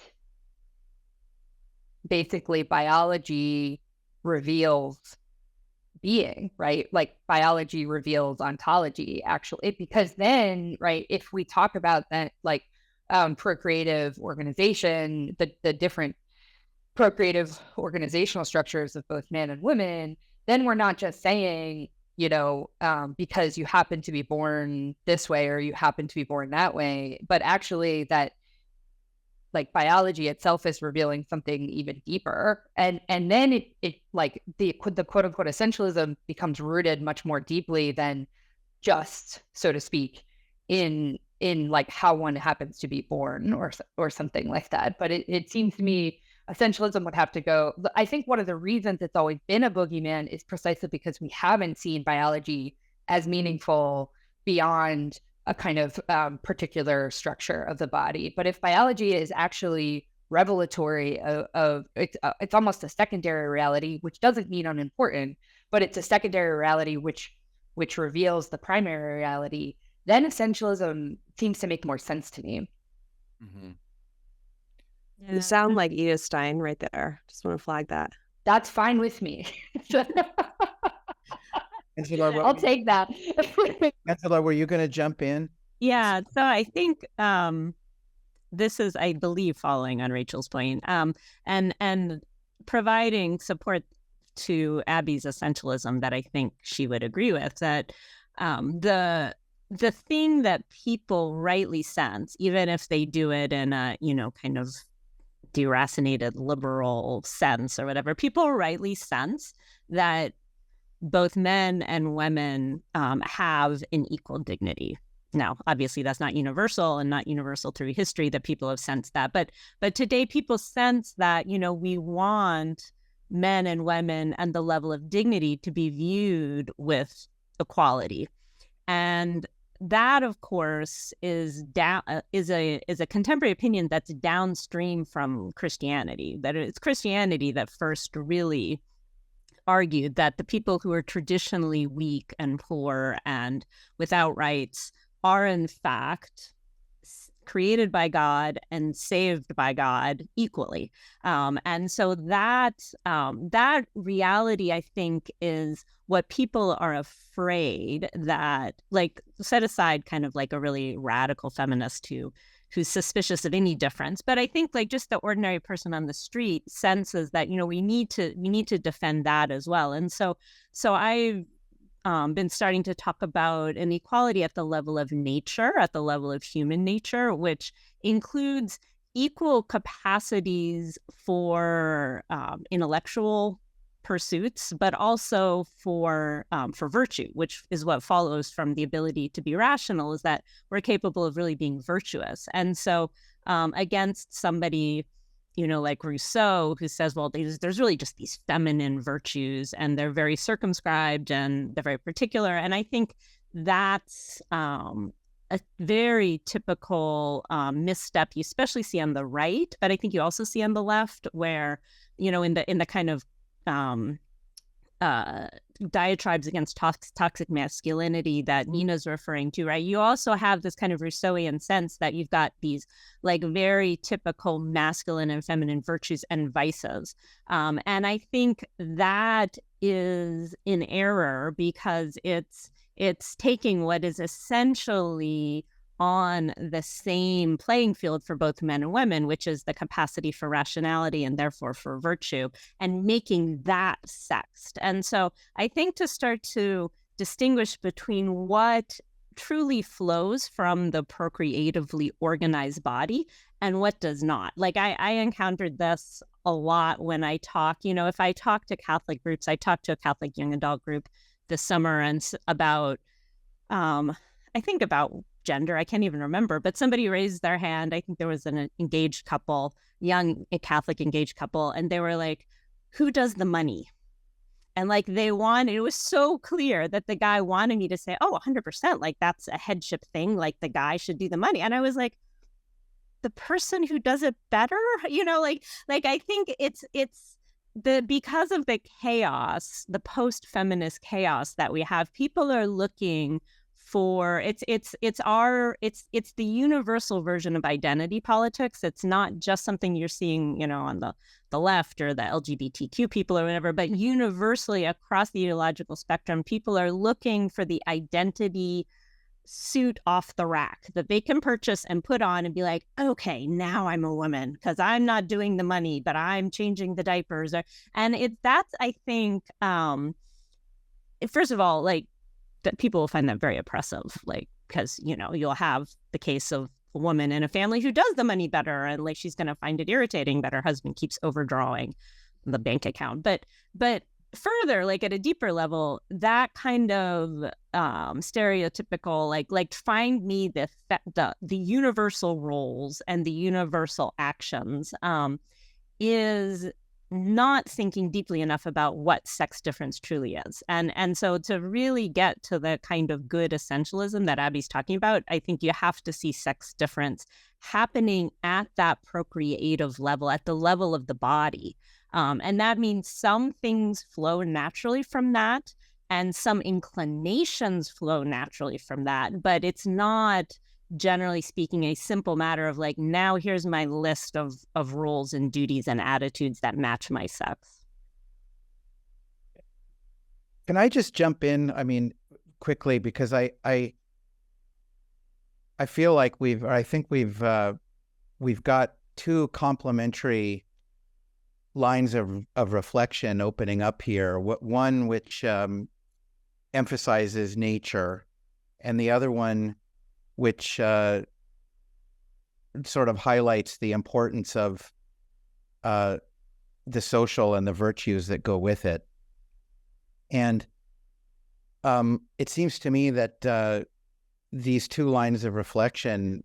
basically biology reveals being, right? Like biology reveals ontology, actually, because then, right, if we talk about that, like procreative organization, the different procreative organizational structures of both men and women, then we're not just saying, because you happen to be born this way or you happen to be born that way, but actually that like biology itself is revealing something even deeper. And then it like the quote unquote essentialism becomes rooted much more deeply than just, so to speak, in like how one happens to be born or something like that. But it seems to me essentialism would have to go. I think one of the reasons it's always been a boogeyman is precisely because we haven't seen biology as meaningful beyond a kind of particular structure of the body. But if biology is actually revelatory of it's almost a secondary reality, which doesn't mean unimportant, but it's a secondary reality which reveals the primary reality, then essentialism seems to make more sense to me. Mm-hmm. Yeah. You sound like Edith Stein right there. Just want to flag that. That's fine with me. Angela, I'll take that. Angela, were you going to jump in? Yeah, so I think this is, I believe, following on Rachel's point, and providing support to Abby's essentialism that I think she would agree with, that the thing that people rightly sense, even if they do it in a, kind of deracinated liberal sense or whatever, people rightly sense that both men and women have an equal dignity. Now, obviously, that's not universal and not universal through history that people have sensed that. But today, people sense that, we want men and women and the level of dignity to be viewed with equality. And that, of course, is a contemporary opinion that's downstream from Christianity. That it's Christianity that first really argued that the people who are traditionally weak and poor and without rights are in fact created by God and saved by God equally. And so that reality, I think, is what people are afraid that, like, set aside kind of like a really radical feminist who's suspicious of any difference. But I think, like, just the ordinary person on the street senses that, we need to defend that as well. And so I've been starting to talk about inequality at the level of nature, at the level of human nature, which includes equal capacities for intellectual pursuits, but also for virtue, which is what follows from the ability to be rational, is that we're capable of really being virtuous. And so against somebody, like Rousseau, who says, well, there's really just these feminine virtues and they're very circumscribed and they're very particular. And I think that's a very typical misstep you especially see on the right, but I think you also see on the left, where, in the kind of diatribes against toxic masculinity that Nina's referring to, right? You also have this kind of Rousseauian sense that you've got these, like, very typical masculine and feminine virtues and vices. And I think that is in error, because it's taking what is essentially on the same playing field for both men and women, which is the capacity for rationality and therefore for virtue, and making that sexed. And so I think to start to distinguish between what truly flows from the procreatively organized body and what does not. Like, I encountered this a lot when I talk, if I talk to Catholic groups. I talked to a Catholic young adult group this summer and about, I think about gender. I can't even remember, but somebody raised their hand. I think there was an engaged couple, young Catholic engaged couple, and they were like, who does the money? And like, it was so clear that the guy wanted me to say, oh, 100%, like, that's a headship thing, like, the guy should do the money. And I was like, the person who does it better, like I think it's because of the chaos, the post-feminist chaos that we have, people are looking for it's the universal version of identity politics. It's not just something you're seeing, on the left or the LGBTQ people or whatever, but universally across the ideological spectrum, people are looking for the identity suit off the rack that they can purchase and put on and be like, okay, now I'm a woman because I'm not doing the money, but I'm changing the diapers. And that's, I think, first of all, like, that people will find that very oppressive, like, because, you'll have the case of a woman in a family who does the money better, and like, she's going to find it irritating that her husband keeps overdrawing the bank account. But further, like, at a deeper level, that kind of stereotypical, like find me the universal roles and the universal actions is not thinking deeply enough about what sex difference truly is. And so to really get to the kind of good essentialism that Abby's talking about, I think you have to see sex difference happening at that procreative level, at the level of the body. And that means some things flow naturally from that, and some inclinations flow naturally from that. But it's not, generally speaking, a simple matter of like, now here's my list of roles and duties and attitudes that match my sex. Can I just jump in? I mean, quickly, because I feel like I think we've got two complementary lines of reflection opening up here. One which emphasizes nature, and the other one which sort of highlights the importance of the social and the virtues that go with it. And it seems to me that these two lines of reflection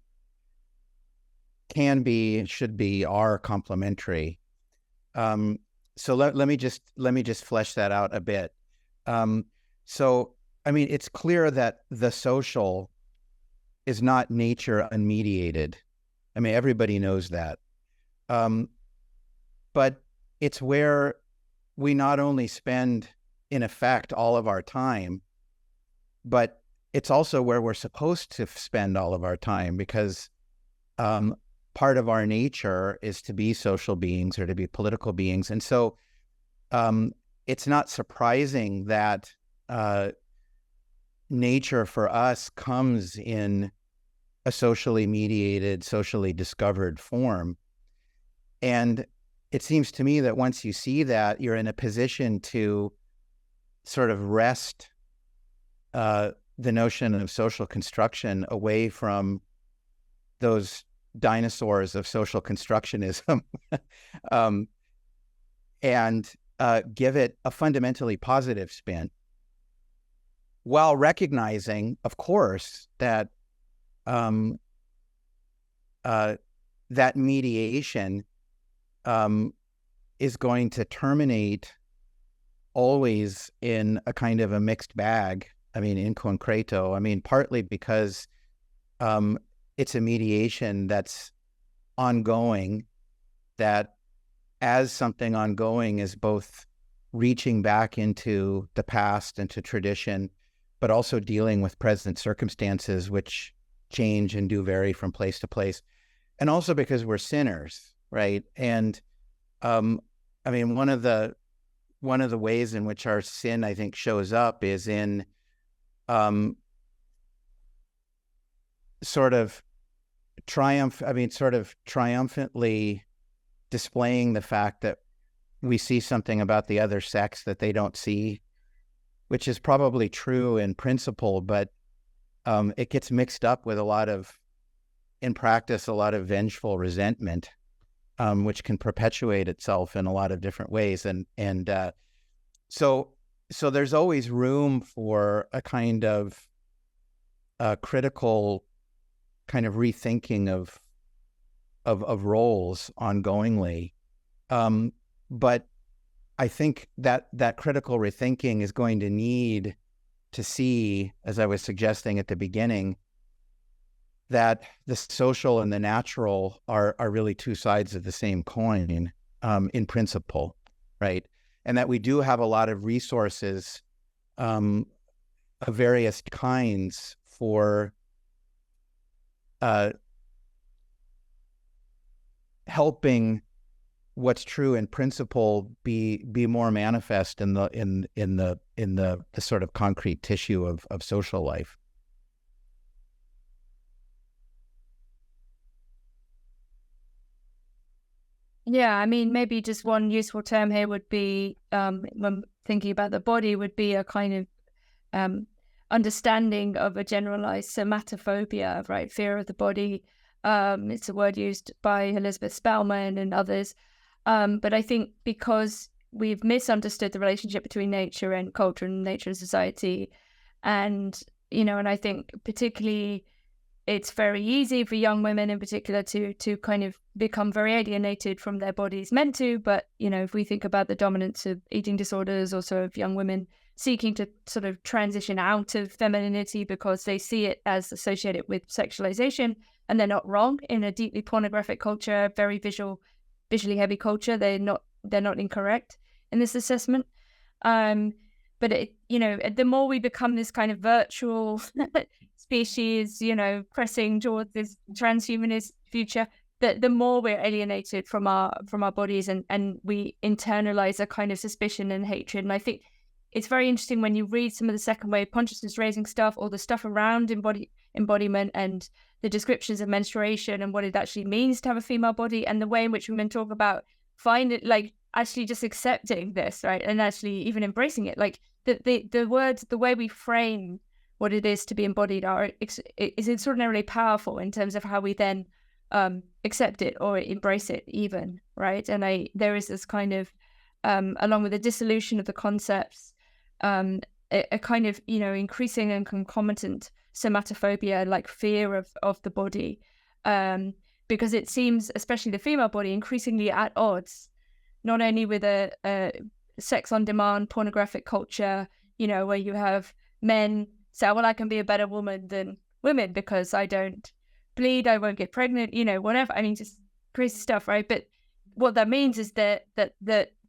are complementary. So let me just flesh that out a bit. So, I mean, it's clear that the social is not nature unmediated. I mean, everybody knows that. But it's where we not only spend, in effect, all of our time, but it's also where we're supposed to spend all of our time, because part of our nature is to be social beings or to be political beings. And so it's not surprising that nature for us comes in a socially mediated, socially discovered form. And it seems to me that once you see that, you're in a position to sort of wrest the notion of social construction away from those dinosaurs of social constructionism and give it a fundamentally positive spin, while recognizing, of course, that that mediation is going to terminate always in a kind of a mixed bag. I mean, in concreto, I mean, partly because it's a mediation that's ongoing, that as something ongoing is both reaching back into the past, into tradition, but also dealing with present circumstances which change and do vary from place to place. And also because we're sinners, right? And I mean, one of the ways in which our sin, I think, shows up is in sort of triumphantly displaying the fact that we see something about the other sex that they don't see, which is probably true in principle, but it gets mixed up with in practice, a lot of vengeful resentment, which can perpetuate itself in a lot of different ways. And so there's always room for a kind of critical kind of rethinking of roles ongoingly. But I think that critical rethinking is going to need to see, as I was suggesting at the beginning, that the social and the natural are really two sides of the same coin, in principle, right? And that we do have a lot of resources of various kinds for helping what's true in principle be more manifest in the sort of concrete tissue of social life. Yeah, I mean, maybe just one useful term here would be, when thinking about the body, would be a kind of understanding of a generalized somatophobia, right? Fear of the body. It's a word used by Elizabeth Spellman and others. But I think because we've misunderstood the relationship between nature and culture and nature and society, and I think particularly it's very easy for young women in particular to kind of become very alienated from their bodies, meant to, but if we think about the dominance of eating disorders, also of young women seeking to sort of transition out of femininity because they see it as associated with sexualization, and they're not wrong. In a deeply pornographic culture, very visually heavy culture, they're not incorrect in this assessment. But the more we become this kind of virtual species, pressing towards this transhumanist future, the more we're alienated from our bodies, and we internalize a kind of suspicion and hatred. And I think it's very interesting when you read some of the second wave consciousness raising stuff, or the stuff around embodiment and the descriptions of menstruation and what it actually means to have a female body, and the way in which women talk about actually just accepting this, right? And actually even embracing it. Like the words, the way we frame what it is to be embodied is extraordinarily powerful in terms of how we then accept it or embrace it even, right? And there is this kind of, along with the dissolution of the concepts, a kind of, increasing and concomitant somatophobia, like fear of the body, because it seems, especially the female body, increasingly at odds, not only with a sex on demand pornographic culture, where you have men say, well, I can be a better woman than women because I don't bleed, I won't get pregnant, whatever. I mean, just crazy stuff, right? But what that means is that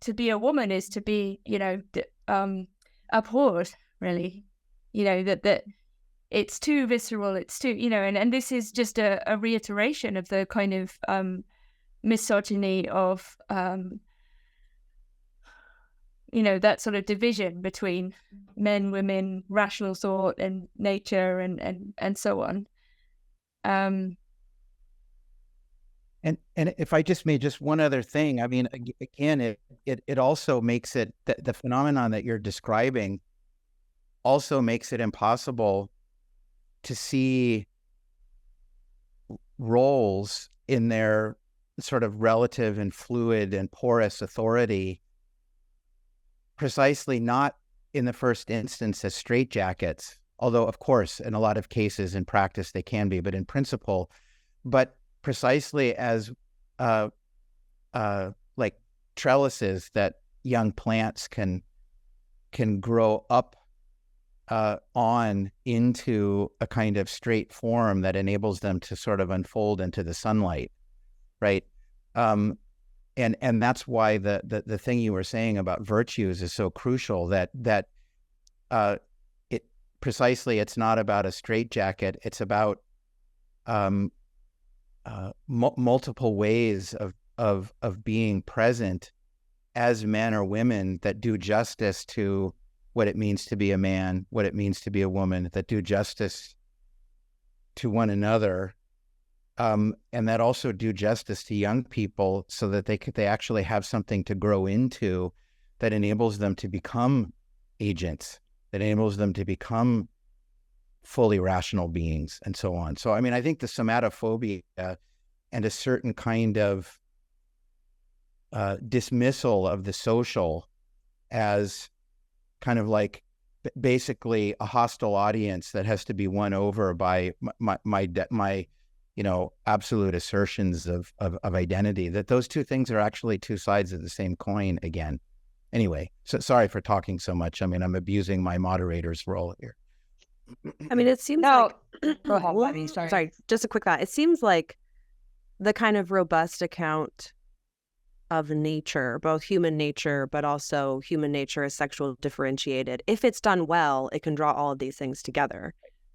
to be a woman is to be, abhorred, really, that it's too visceral, it's too, and this is just a reiteration of the kind of misogyny of, that sort of division between men, women, rational thought, and nature, and so on. And if I just made just one other thing, I mean, again, it also makes it, the phenomenon that you're describing also makes it impossible to see roles in their sort of relative and fluid and porous authority, precisely not in the first instance as straitjackets, although of course in a lot of cases in practice they can be, but in principle, but precisely as like trellises that young plants can grow up on into a kind of straight form that enables them to sort of unfold into the sunlight, right? And that's why the thing you were saying about virtues is so crucial, that it precisely, it's not about a straitjacket, it's about multiple ways of being present as men or women that do justice to what it means to be a man, what it means to be a woman, that do justice to one another, and that also do justice to young people, so that they actually have something to grow into that enables them to become agents, that enables them to become fully rational beings, and so on. So, I mean, I think the somatophobia and a certain kind of dismissal of the social as kind of like basically a hostile audience that has to be won over by my absolute assertions of identity, that those two things are actually two sides of the same coin again. Anyway, so sorry for talking so much. I mean, I'm abusing my moderator's role here. I mean, it seems No, like... go ahead, Abby, sorry. Just a quick thought. It seems like the kind of robust account of nature, both human nature, but also human nature as sexual differentiated, if it's done well, it can draw all of these things together,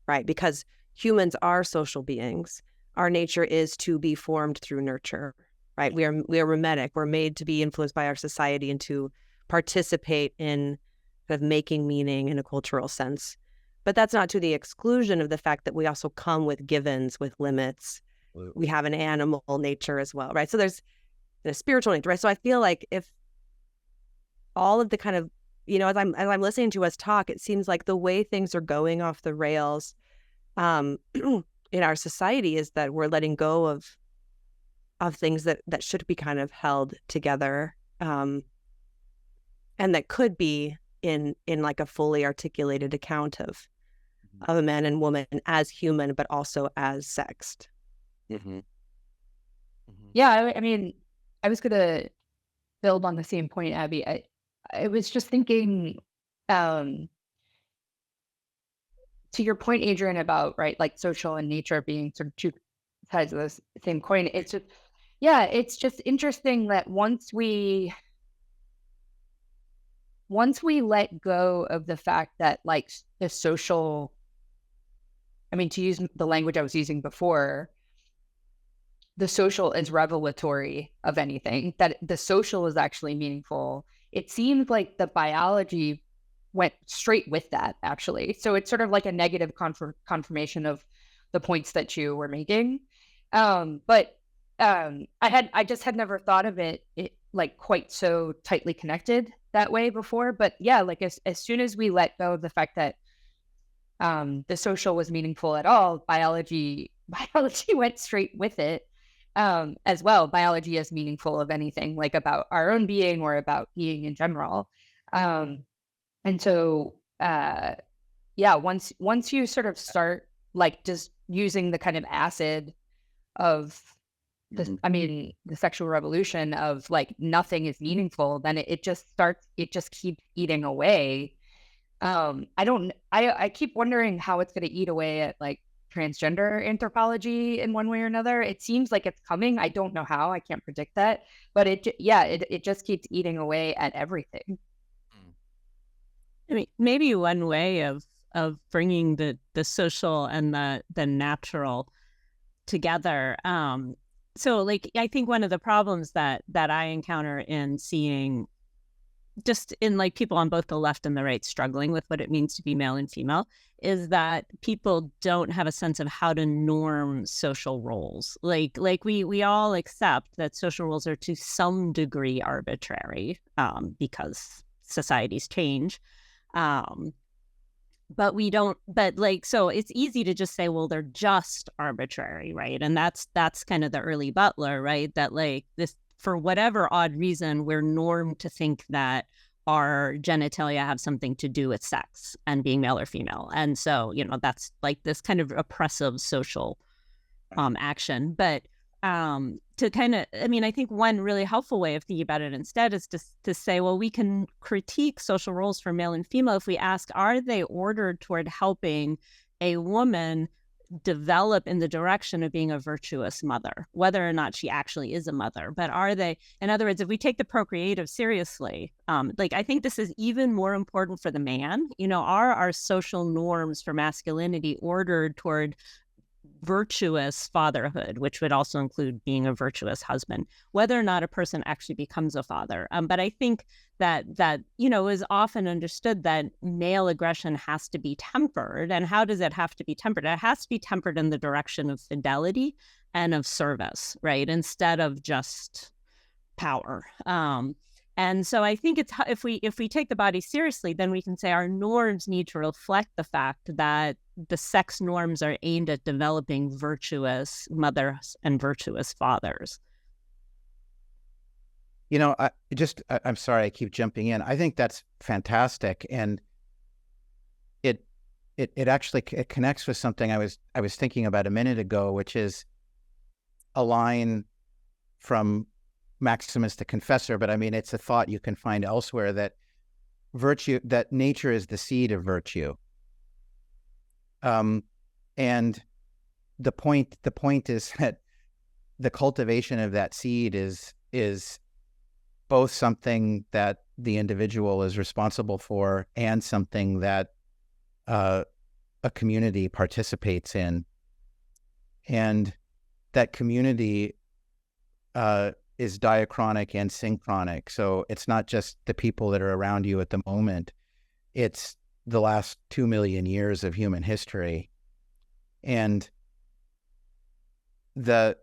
right? Because humans are social beings. Our nature is to be formed through nurture, right? We are mimetic. We're made to be influenced by our society and to participate in kind of making meaning in a cultural sense. But that's not to the exclusion of the fact that we also come with givens, with limits. We have an animal nature as well, right? So there's a spiritual nature, right? So I feel like if all of the kind of, as I'm listening to us talk, it seems like the way things are going off the rails in our society is that we're letting go of things that should be kind of held together, and that could be in like a fully articulated account of a man and woman as human, but also as sexed. Mm-hmm. Mm-hmm. Yeah, I mean, I was going to build on the same point, Abby. I was just thinking, to your point, Adrian, about, right, like social and nature being sort of two sides of the same coin. It's just interesting that once we let go of the fact that, like, the social, I mean, to use the language I was using before, the social is revelatory of anything, that the social is actually meaningful. It seems like the biology went straight with that, actually. So it's sort of like a negative confirmation of the points that you were making. But I just had never thought of it like quite so tightly connected that way before. But yeah, like as soon as we let go of the fact that the social was meaningful at all, biology went straight with it. As well, biology is meaningful of anything, like about our own being or about being in general. And so, once you sort of start like just using the kind of acid of the sexual revolution of like nothing is meaningful, then it just keeps eating away. I keep wondering how it's going to eat away at like transgender anthropology in one way or another. It seems like it's coming. I don't know how. I can't predict that. But it just keeps eating away at everything. I mean, maybe one way of bringing the social and the natural together. So like, I think one of the problems that I encounter in seeing just in like people on both the left and the right struggling with what it means to be male and female is that people don't have a sense of how to norm social roles. Like we all accept that social roles are to some degree arbitrary because societies change. But we don't, but like, so it's easy to just say, well, they're just arbitrary, right? And that's kind of the early Butler, right? That like this, for whatever odd reason, we're normed to think that our genitalia have something to do with sex and being male or female. And so, you know, that's like this kind of oppressive social action. But to kind of, I mean, I think one really helpful way of thinking about it instead is to say, well, we can critique social roles for male and female if we ask, are they ordered toward helping a woman develop in the direction of being a virtuous mother, whether or not she actually is a mother? But are they, in other words, if we take the procreative seriously, like I think this is even more important for the man, you know, are our social norms for masculinity ordered toward virtuous fatherhood, which would also include being a virtuous husband, whether or not a person actually becomes a father. But I think that you know, is often understood that male aggression has to be tempered. And how does it have to be tempered? It has to be tempered in the direction of fidelity and of service, right? Instead of just power. And so I think it's, if we take the body seriously, then we can say our norms need to reflect the fact that the sex norms are aimed at developing virtuous mothers and virtuous fathers. You know, I'm sorry, I keep jumping in. I think that's fantastic, and it actually connects with something I was thinking about a minute ago, which is a line from Maximus the Confessor, but I mean, it's a thought you can find elsewhere, that nature is the seed of virtue. And the point is that the cultivation of that seed is both something that the individual is responsible for and something that a community participates in. And that community is diachronic and synchronic. So it's not just the people that are around you at the moment. It's the last 2 million years of human history. And the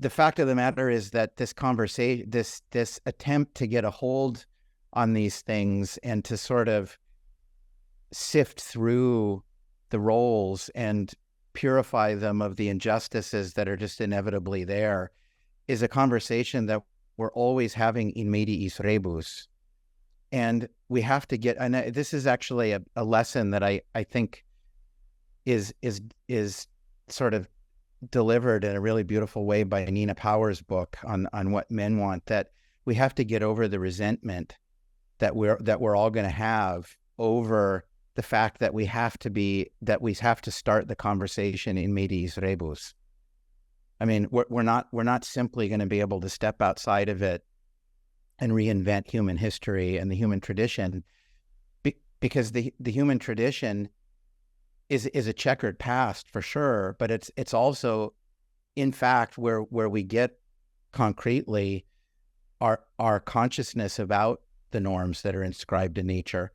fact of the matter is that this conversation, this attempt to get a hold on these things and to sort of sift through the roles and purify them of the injustices that are just inevitably there is a conversation that we're always having in mediis rebus. And we have to get, and this is actually a lesson that I think is sort of delivered in a really beautiful way by Nina Power's book on what men want, that we have to get over the resentment that we're all going to have over the fact that we have to start the conversation in mediis rebus. I mean, we're not simply going to be able to step outside of it and reinvent human history and the human tradition, because the human tradition is a checkered past for sure, but it's also, in fact, where we get concretely our consciousness about the norms that are inscribed in nature,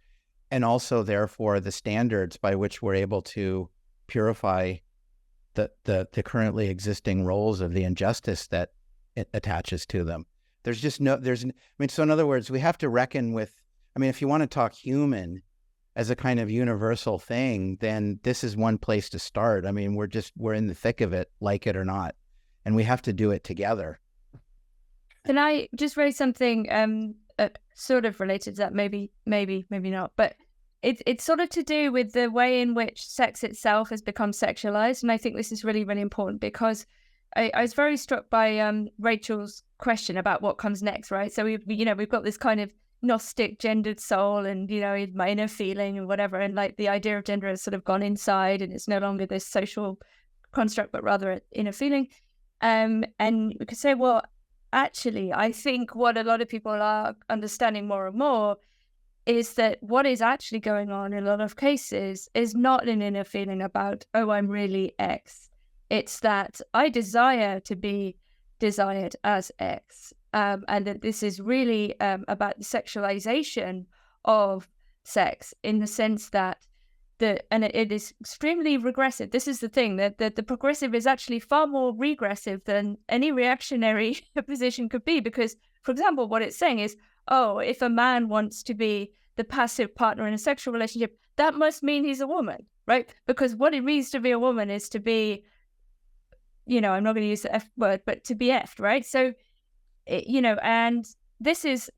and also therefore the standards by which we're able to purify the currently existing roles of the injustice that it attaches to them. So in other words, we have to reckon with, I mean, if you want to talk human as a kind of universal thing, then this is one place to start. I mean, we're in the thick of it, like it or not, and we have to do it together. Can I just raise something sort of related to that? Maybe not, but it's sort of to do with the way in which sex itself has become sexualized. And I think this is really, really important, because I was very struck by Rachel's question about what comes next, right? So we've got this kind of Gnostic gendered soul and, my inner feeling and whatever. And like the idea of gender has sort of gone inside and it's no longer this social construct, but rather an inner feeling. And we could say, well, actually, I think what a lot of people are understanding more and more is that what is actually going on in a lot of cases is not an inner feeling about, oh, I'm really X. It's that I desire to be desired as X. And that this is really about the sexualization of sex in the sense that it is extremely regressive. This is the thing, that the progressive is actually far more regressive than any reactionary position could be. Because, for example, what it's saying is, oh, if a man wants to be the passive partner in a sexual relationship, that must mean he's a woman, right? Because what it means to be a woman is to be, I'm not going to use the F word, but to be effed, right? So, and this is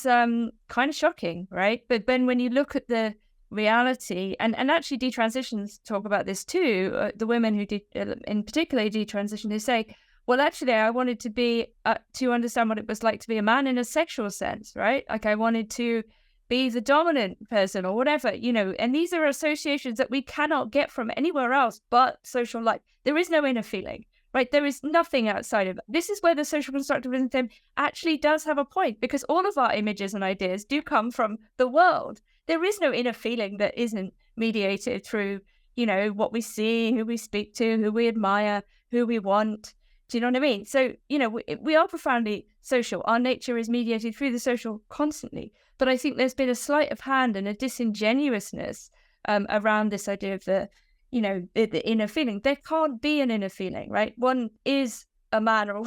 kind of shocking, right? But then when you look at the reality, and actually detransitions talk about this too, the women who in particular detransition, they say, well, actually, I wanted to be to understand what it was like to be a man in a sexual sense, right? Like I wanted to be the dominant person or whatever, and these are associations that we cannot get from anywhere else but social life. There is no inner feeling, right? There is nothing outside of it. This is where the social constructivism thing actually does have a point, because all of our images and ideas do come from the world. There is no inner feeling that isn't mediated through, what we see, who we speak to, who we admire, who we want. Do you know what I mean? So, we are profoundly social. Our nature is mediated through the social constantly. But I think there's been a sleight of hand and a disingenuousness around this idea of the inner feeling. There can't be an inner feeling, right? One is a man or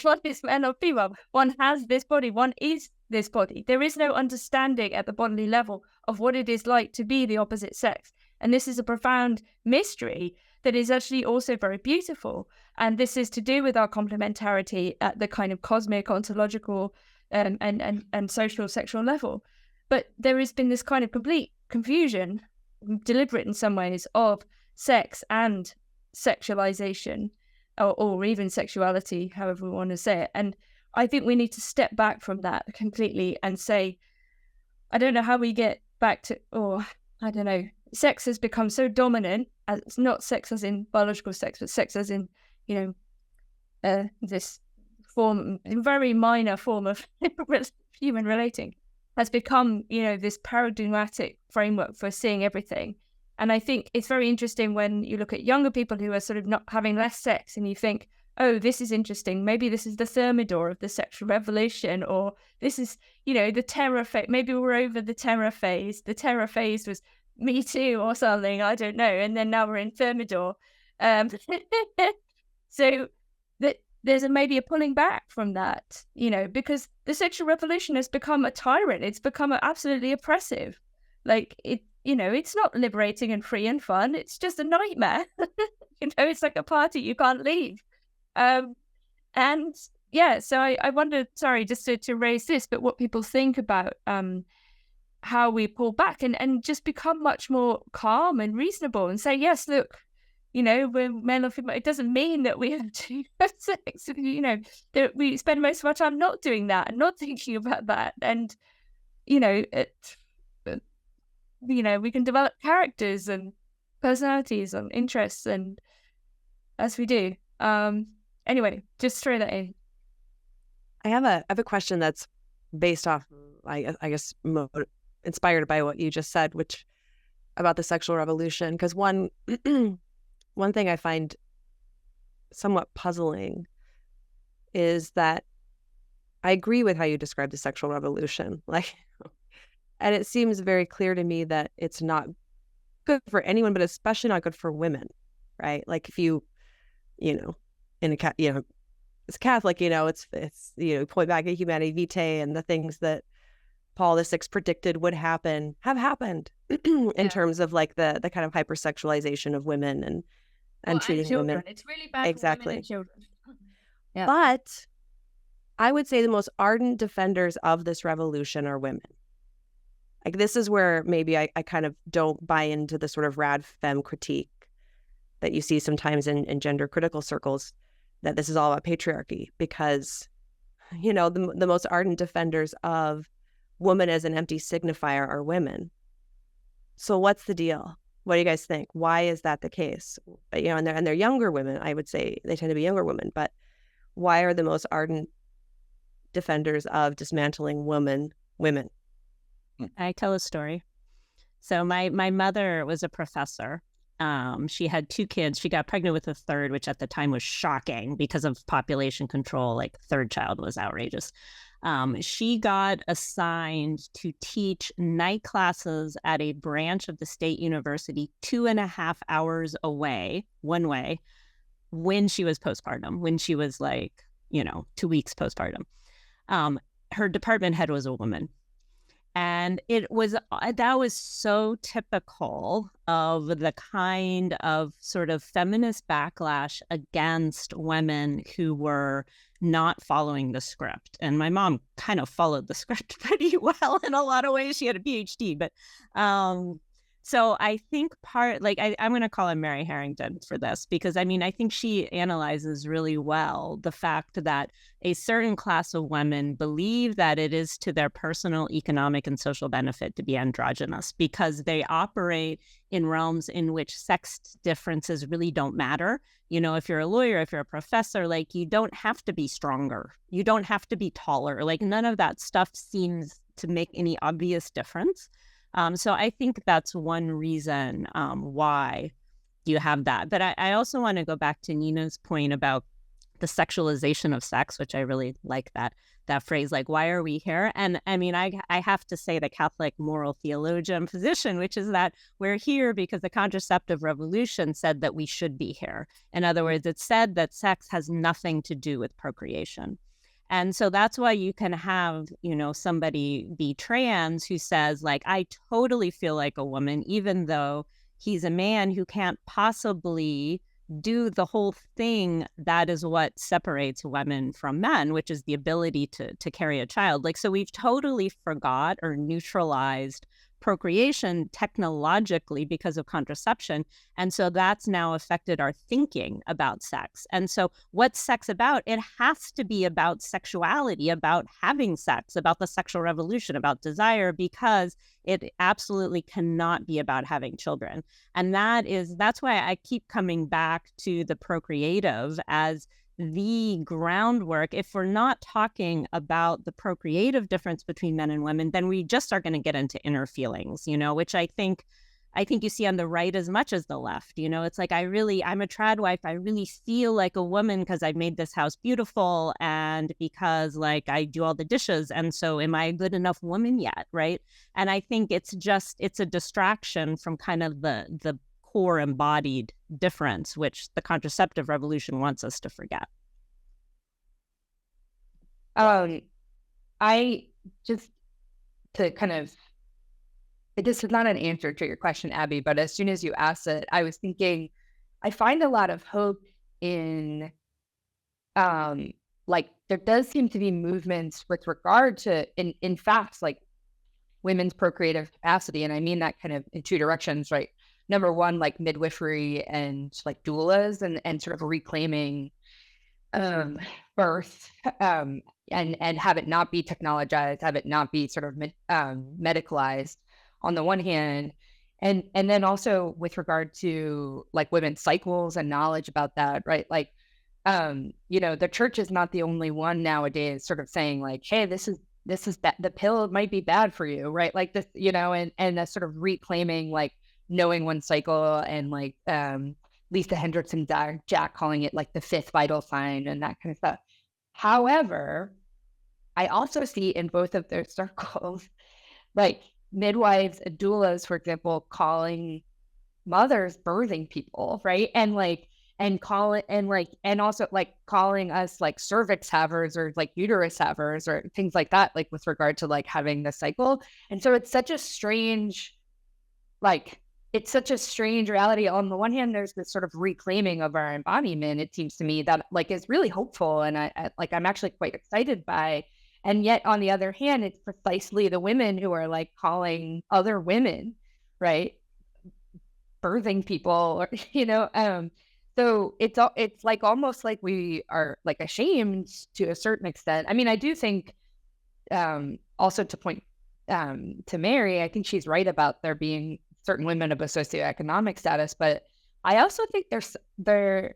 one is man or female. One has this body. One is this body. There is no understanding at the bodily level of what it is like to be the opposite sex. And this is a profound mystery that is actually also very beautiful. And this is to do with our complementarity at the kind of cosmic, ontological, and social sexual level. But there has been this kind of complete confusion, deliberate in some ways, of sex and sexualization, or even sexuality, however we want to say it. And I think we need to step back from that completely and say, I don't know how we get back to, I don't know, sex has become so dominant, as it's not sex as in biological sex, but sex as in, this form, very minor form of human relating, has become, this paradigmatic framework for seeing everything. And I think it's very interesting when you look at younger people who are sort of not having less sex, and you think, oh, this is interesting. Maybe this is the thermidor of the sexual revolution, or this is, the terror phase. Maybe we're over the terror phase. The terror phase was Me Too or something. I don't know. And then now we're in thermidor. So there's maybe a pulling back from that, because the sexual revolution has become a tyrant. It's become absolutely oppressive. Like it's not liberating and free and fun. It's just a nightmare. It's like a party you can't leave. And yeah, so I wonder, sorry, just to raise this, but what people think about how we pull back and just become much more calm and reasonable and say, yes, look, we're male or female. It doesn't mean that we have to have sex. That we spend most of our time not doing that and not thinking about that. And, we can develop characters and personalities and interests, and as we do. Anyway, just throw that in. I have a question that's based off, I guess, inspired by what you just said, which about the sexual revolution. Because one thing I find somewhat puzzling is that I agree with how you describe the sexual revolution, and it seems very clear to me that it's not good for anyone, but especially not good for women, right? Like if you, as a Catholic, it's point back at Humanae Vitae and the things that Paul VI predicted would happen have happened in terms of like the kind of hypersexualization of women and treating women. It's really bad exactly. for women and children. Yeah. But I would say the most ardent defenders of this revolution are women. Like this is where maybe I kind of don't buy into the sort of rad femme critique that you see sometimes in gender critical circles, that this is all about patriarchy, because, the most ardent defenders of woman as an empty signifier are women. So what's the deal? What do you guys think? Why is that the case? You know, and they're younger women. I would say they tend to be younger women, but why are the most ardent defenders of dismantling women? I tell a story. So my mother was a professor. She had 2 kids. She got pregnant with a third, which at the time was shocking because of population control. Like, third child was outrageous. She got assigned to teach night classes at a branch of the state university 2.5 hours away, one way, when she was postpartum, when she was like, 2 weeks postpartum. Her department head was a woman. And that was so typical of the kind of sort of feminist backlash against women who were not following the script. And my mom kind of followed the script pretty well in a lot of ways. She had a PhD, but so I think I'm going to call her Mary Harrington for this, because I think she analyzes really well the fact that a certain class of women believe that it is to their personal economic and social benefit to be androgynous, because they operate in realms in which sex differences really don't matter. If you're a lawyer, if you're a professor, like, you don't have to be stronger. You don't have to be taller. Like, none of that stuff seems to make any obvious difference. So I think that's one reason why you have that. But I also want to go back to Nina's point about the sexualization of sex, which I really like that phrase, like, why are we here? And I have to say the Catholic moral theologian position, which is that we're here because the contraceptive revolution said that we should be here. In other words, it said that sex has nothing to do with procreation. And so that's why you can have, somebody be trans who says, like, I totally feel like a woman, even though he's a man who can't possibly do the whole thing that is what separates women from men, which is the ability to carry a child. Like, so we've totally forgot or neutralized procreation technologically because of contraception. And so that's now affected our thinking about sex. And so what's sex about? It has to be about sexuality, about having sex, about the sexual revolution, about desire, because it absolutely cannot be about having children. And that's why I keep coming back to the procreative as the groundwork. If we're not talking about the procreative difference between men and women, then we just are going to get into inner feelings, which I think you see on the right as much as the left. It's like, I'm a trad wife. I really feel like a woman because I've made this house beautiful and because, like, I do all the dishes. And so am I a good enough woman yet? Right. And I think it's a distraction from kind of the core embodied difference, which the contraceptive revolution wants us to forget. I just, to kind of, this is not an answer to your question, Abby, but as soon as you asked it, I was thinking, I find a lot of hope in, like, there does seem to be movements with regard to, in fact, like, women's procreative capacity. And I mean that kind of in 2 directions, right? Number one, like midwifery and like doulas and sort of reclaiming birth and have it not be technologized, have it not be sort of medicalized on the one hand. And then also with regard to like women's cycles and knowledge about that, right? Like, the church is not the only one nowadays sort of saying like, hey, this is bad. The pill might be bad for you, right? Like this, and that sort of reclaiming like knowing one cycle, and like Lisa Hendrickson Jack calling it like the 5th vital sign and that kind of stuff. However, I also see in both of their circles, like midwives and doulas, for example, calling mothers birthing people, right? And also like calling us like cervix havers or like uterus havers or things like that, like with regard to like having the cycle. And so it's such a strange reality. On the one hand, there's this sort of reclaiming of our embodiment, it seems to me, that like is really hopeful. And I'm actually quite excited by, and yet on the other hand, it's precisely the women who are like calling other women, right, birthing people, or, so it's like almost like we are like ashamed to a certain extent. I mean, I do think also to point to marry. I think she's right about there being certain women of a socioeconomic status, but I also think there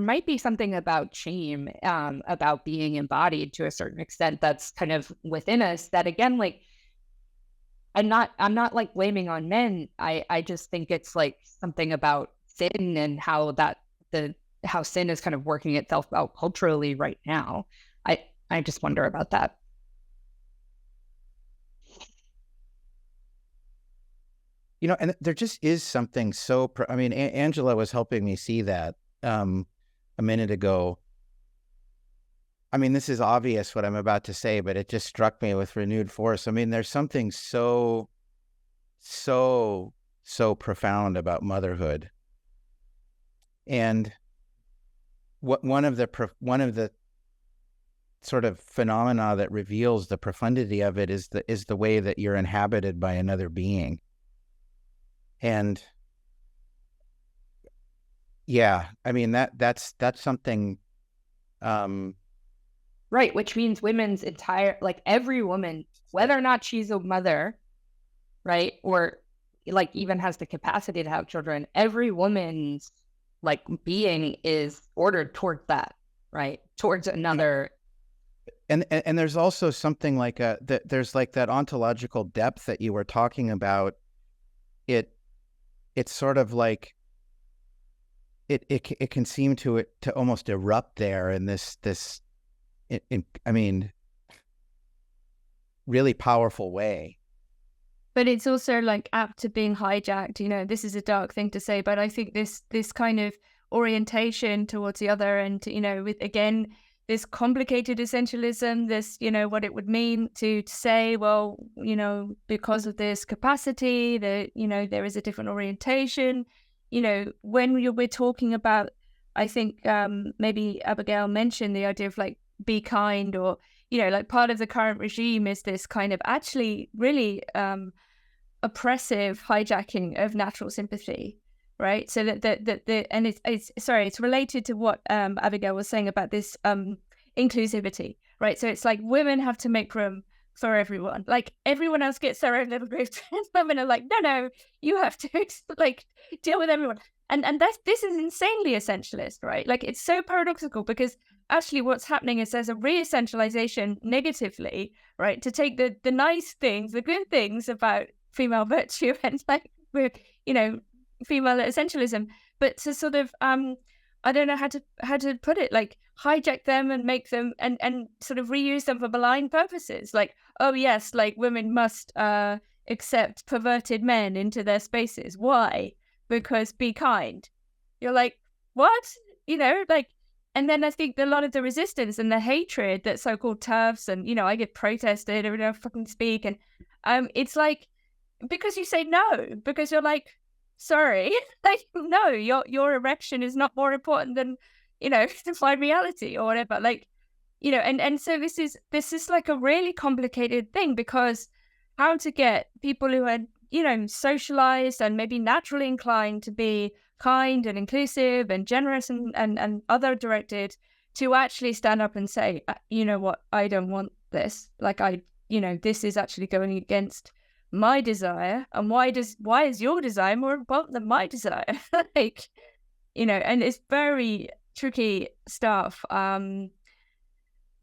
might be something about shame, about being embodied to a certain extent that's kind of within us that, again, like, I'm not like blaming on men. I just think it's like something about sin and how sin is kind of working itself out culturally right now. I just wonder about that. You know, and there just is something so, I mean, Angela was helping me see that a minute ago. I mean, this is obvious what I'm about to say, but it just struck me with renewed force. I mean, there's something so profound about motherhood. And one of the sort of phenomena that reveals the profundity of it is the way that you're inhabited by another being. And yeah, I mean, that's something, right, which means women's entire, like, every woman, whether or not she's a mother, right, or like even has the capacity to have children, every woman's like being is ordered towards that, right, towards another. And there's also something like there's like that ontological depth that you were talking about. It's sort of like it can seem to almost erupt there in this I mean, really powerful way. But it's also like apt to being hijacked. You know, this is a dark thing to say, but I think this kind of orientation towards the other, and, you know, with, again, this complicated essentialism, this, you know, what it would mean to say, well, you know, because of this capacity, that, you know, there is a different orientation. You know, when we're talking about, I think maybe Abigail mentioned the idea of like, be kind, or, you know, like part of the current regime is this kind of actually really oppressive hijacking of natural sympathy, right? So and it's related to what Abigail was saying about this inclusivity, right? So it's like women have to make room for everyone. Like everyone else gets their own little group, and women are like, no, you have to like deal with everyone. And this is insanely essentialist, right? Like it's so paradoxical, because actually what's happening is there's a re-essentialization negatively, right? To take the nice things, the good things about female virtue and like, you know, female essentialism, but to sort of I don't know how to put it, like hijack them and make them and sort of reuse them for malign purposes. Like, oh yes, like women must accept perverted men into their spaces. Why? Because be kind. You're like, what? You know, like, and then I think a lot of the resistance and the hatred that so-called TERFs, and, you know, I get protested or don't fucking speak, and it's like, because you say no, because you're like, sorry, like, no, your erection is not more important than, you know, defied reality or whatever. Like, you know, and so this is like a really complicated thing, because how to get people who are, you know, socialized and maybe naturally inclined to be kind and inclusive and generous and other directed, to actually stand up and say, you know what, I don't want this. Like, you know, this is actually going against my desire, and why is your desire more important than my desire? Like, you know, and it's very tricky stuff.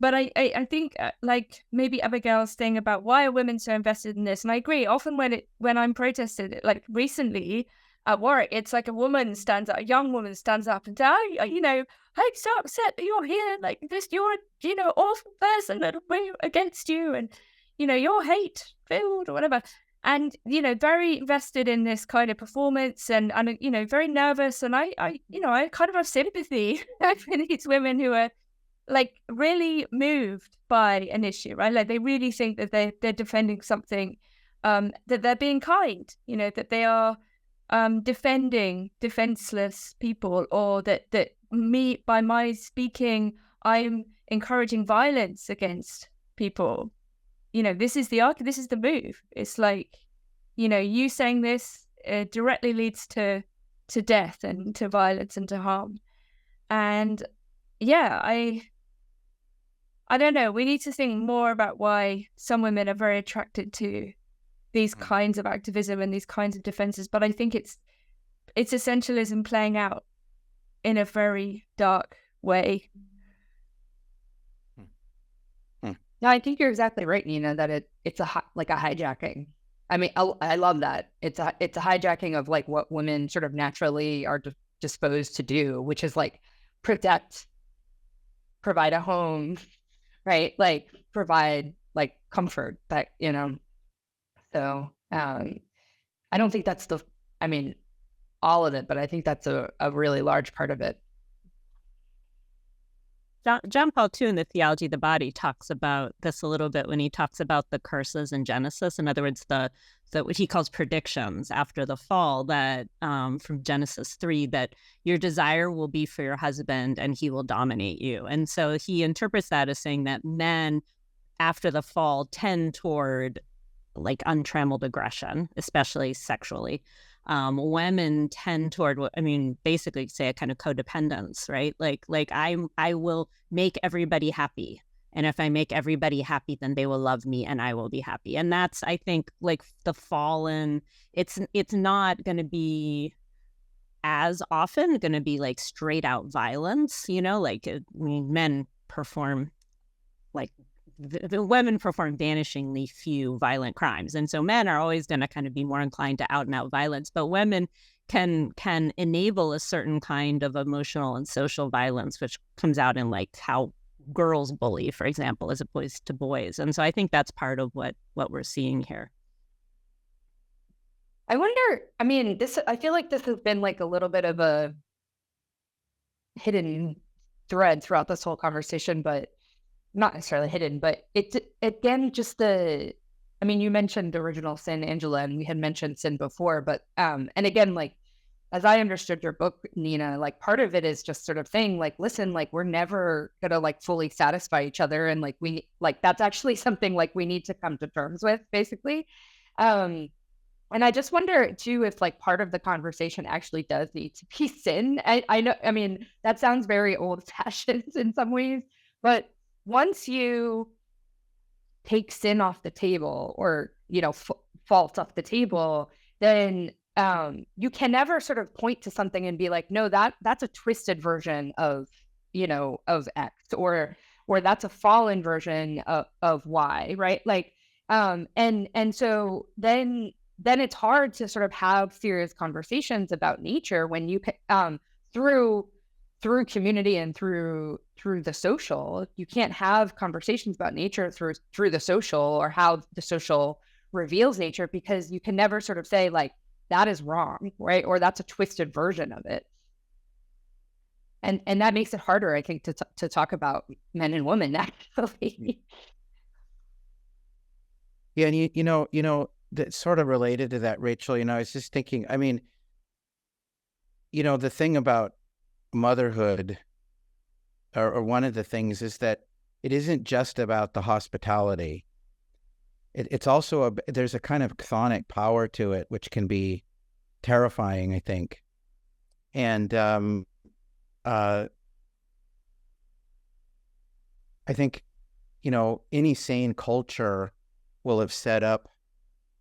But I think like maybe Abigail's thing about why are women so invested in this, and I agree. Often when I'm protested, like recently at work, it's like a young woman stands up and says, you know, I'm so upset that you're here, like this, you're, you know, awful person, and we're against you, and, you know, you're hate filled or whatever. And, you know, very invested in this kind of performance, and you know, very nervous. And I you know, I kind of have sympathy for these women who are like really moved by an issue, right? Like they really think that they're defending something, that they're being kind, you know, that they are defending defenseless people, or that by my speaking, I'm encouraging violence against people. You know, this is the move. It's like, you know, you saying this directly leads to death and to violence and to harm. And yeah, I don't know. We need to think more about why some women are very attracted to these kinds of activism and these kinds of defenses, but I think it's essentialism playing out in a very dark way. No, I think you're exactly right, Nina, that it's like a hijacking. I mean, I love that. It's a hijacking of like what women sort of naturally are disposed to do, which is like protect, provide a home, right? Like provide like comfort, that, you know. So I don't think that's all of it, but I think that's a really large part of it. John Paul II in the Theology of the Body talks about this a little bit when he talks about the curses in Genesis. In other words, the what he calls predictions after the fall, that from Genesis 3, that your desire will be for your husband and he will dominate you. And so he interprets that as saying that men after the fall tend toward like untrammeled aggression, especially sexually. Women tend toward, basically say a kind of codependence, right? Like I will make everybody happy. And if I make everybody happy, then they will love me and I will be happy. And that's, I think, like the fallen, it's not going to be as often going to be like straight out violence, like men perform like the women perform vanishingly few violent crimes. And so men are always going to kind of be more inclined to out and out violence, but women can enable a certain kind of emotional and social violence, which comes out in like how girls bully, for example, as opposed to boys. And so I think that's part of what we're seeing here. I wonder, I feel like this has been like a little bit of a hidden thread throughout this whole conversation, but not necessarily hidden, but it's, again, just you mentioned original sin, Angela, and we had mentioned sin before, but, and again, like, as I understood your book, Nina, like part of it is just sort of saying like, listen, like we're never gonna like fully satisfy each other. And like, that's actually something like we need to come to terms with, basically. And I just wonder too, if like part of the conversation actually does need to be sin. I know, that sounds very old fashioned in some ways, but once you take sin off the table or, fault off the table, then you can never sort of point to something and be like, no, that's a twisted version of, of X, or that's a fallen version of Y, right? Like, and so then it's hard to sort of have serious conversations about nature when you, through community and through the social. You can't have conversations about nature through the social, or how the social reveals nature, because you can never sort of say like, that is wrong, right? Or that's a twisted version of it. And that makes it harder, I think, to talk about men and women, actually. Yeah, and that's sort of related to that, Rachel. I was just thinking, the thing about motherhood, or one of the things, is that it isn't just about the hospitality. It's also there's a kind of chthonic power to it, which can be terrifying, I think. And I think any sane culture will have set up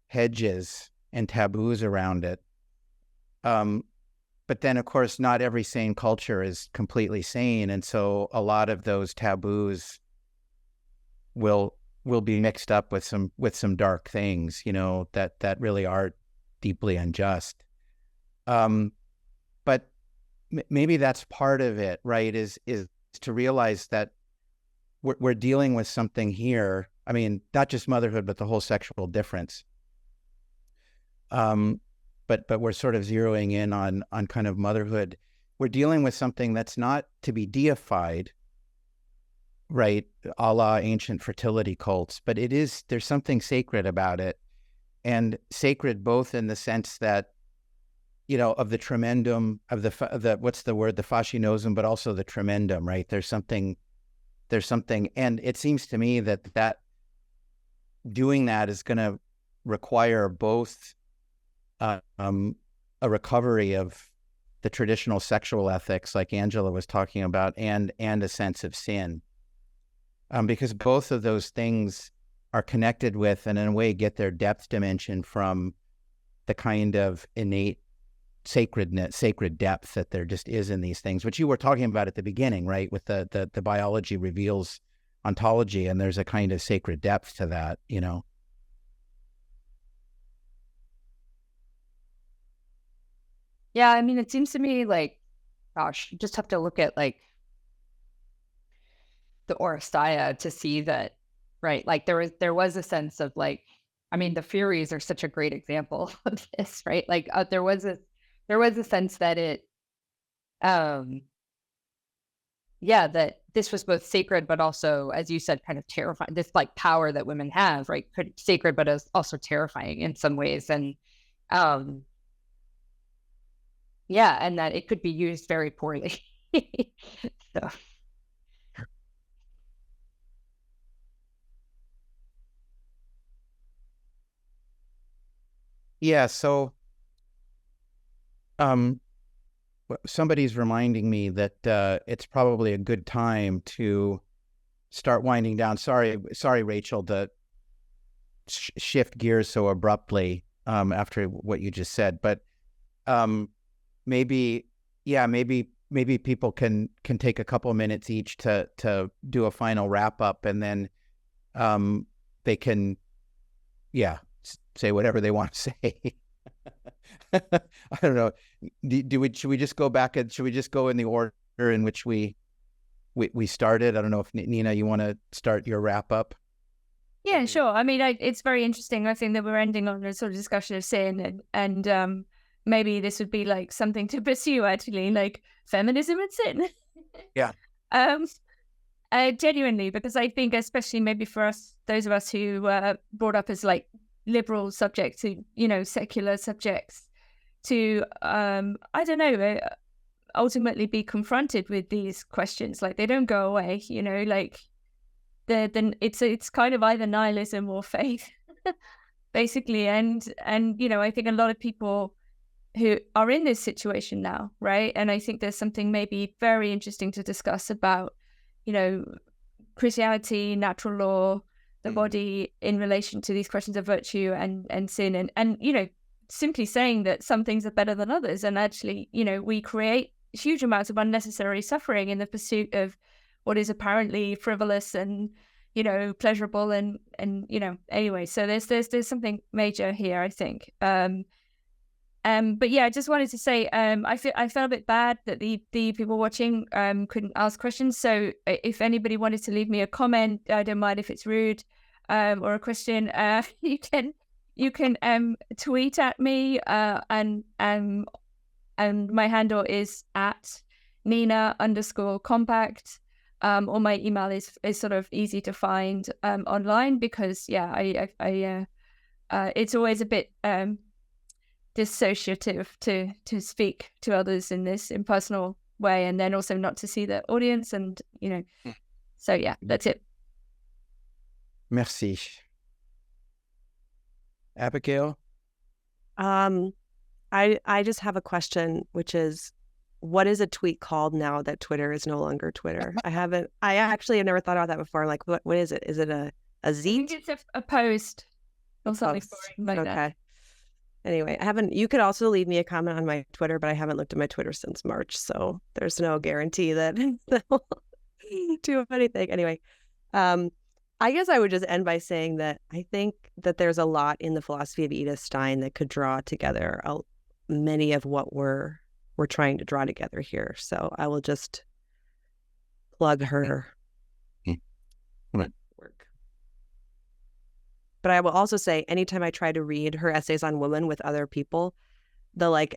hedges and taboos around it. But then, of course, not every sane culture is completely sane, and so a lot of those taboos will be mixed up with some dark things, that really are deeply unjust. But maybe that's part of it, right? Is to realize that we're dealing with something here. Not just motherhood, but the whole sexual difference. But we're sort of zeroing in on kind of motherhood. We're dealing with something that's not to be deified, right, a la ancient fertility cults, but there's something sacred about it, and sacred both in the sense that, of the tremendum, of the what's the word, the fascinosum, but also the tremendum, right? There's something, and it seems to me that doing that is going to require both a recovery of the traditional sexual ethics, like Angela was talking about, and a sense of sin. Because both of those things are connected with, and in a way get their depth dimension from the kind of innate sacred depth that there just is in these things, which you were talking about at the beginning, right? With the biology reveals ontology, and there's a kind of sacred depth to that, you know. Yeah, I mean, it seems to me like, gosh, you just have to look at like the Oresteia to see that, right? Like there was a sense of like, I mean, the Furies are such a great example of this, right? Like there was a sense that it, yeah, that this was both sacred, but also, as you said, kind of terrifying. This like power that women have, right? Sacred, but also terrifying in some ways, and yeah, and that it could be used very poorly. So. Yeah, so somebody's reminding me that it's probably a good time to start winding down. Sorry, Rachel, to shift gears so abruptly after what you just said, but maybe people can take a couple of minutes each to do a final wrap up, and then they can say whatever they want to say. I don't know. Should we just go back and should we just go in the order in which we started? I don't know if Nina, you want to start your wrap up. Yeah, sure. I mean, it's very interesting. I think that we're ending on a sort of discussion of sin, and maybe this would be like something to pursue, actually, like feminism and sin. Yeah. Genuinely, because I think, especially maybe for us, those of us who were brought up as like liberal subjects to, you know, secular subjects, to I don't know, ultimately be confronted with these questions. Like they don't go away, you know, like then it's kind of either nihilism or faith, basically. And you know, I think a lot of people who are in this situation now, right? And I think there's something maybe very interesting to discuss about, you know, Christianity, natural law, the body in relation to these questions of virtue and sin, and you know, simply saying that some things are better than others, and actually, you know, we create huge amounts of unnecessary suffering in the pursuit of what is apparently frivolous and, you know, pleasurable, and you know, anyway, so there's something major here, I think. But yeah, I just wanted to say, I felt a bit bad that the people watching couldn't ask questions. So if anybody wanted to leave me a comment, I don't mind if it's rude, or a question. You can tweet at me, and my handle is at Nina_compact, or my email is sort of easy to find online, because I it's always a bit dissociative to speak to others in this impersonal way, and then also not to see the audience, and you know, so yeah, that's it. Merci. Abigail? I just have a question, which is, what is a tweet called now that Twitter is no longer Twitter? I actually have never thought about that before. Like, what is it? Is it a zine? I think it's a post or something like that. Okay. Anyway, you could also leave me a comment on my Twitter, but I haven't looked at my Twitter since March, so there's no guarantee that they'll do anything. Anyway, I guess I would just end by saying that I think that there's a lot in the philosophy of Edith Stein that could draw together many of what we're trying to draw together here. So I will just plug her work. But I will also say, anytime I try to read her essays on women with other people, the like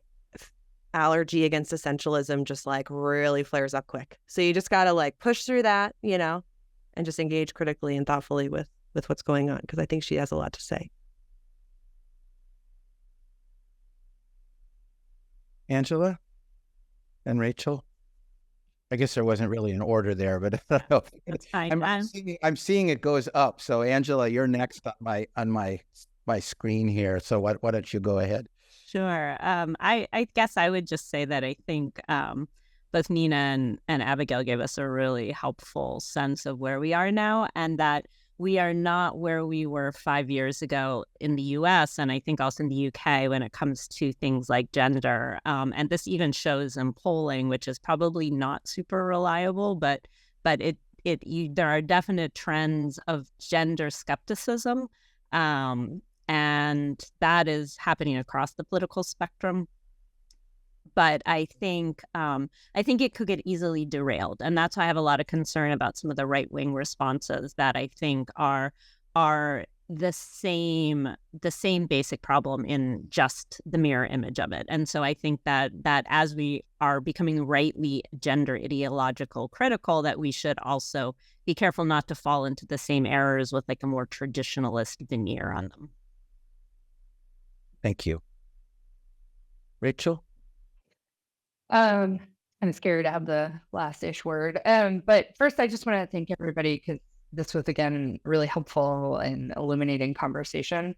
allergy against essentialism just like really flares up quick. So you just got to like push through that, you know, and just engage critically and thoughtfully with what's going on, because I think she has a lot to say. Angela and Rachel? I guess there wasn't really an order there, but That's fine. I'm seeing it goes up. So Angela, you're next on my screen here. So why don't you go ahead? Sure. I guess I would just say that I think both Nina and Abigail gave us a really helpful sense of where we are now, and that we are not where we were 5 years ago in the US, and I think also in the UK, when it comes to things like gender. And this even shows in polling, which is probably not super reliable, but there are definite trends of gender skepticism, and that is happening across the political spectrum. But I think it could get easily derailed, and that's why I have a lot of concern about some of the right-wing responses that I think are the same basic problem in just the mirror image of it. And so I think that as we are becoming rightly gender ideological critical, that we should also be careful not to fall into the same errors with like a more traditionalist veneer on them. Thank you. Rachel? I'm scared to have the last-ish word. But first, I just want to thank everybody because this was, again, really helpful and illuminating conversation.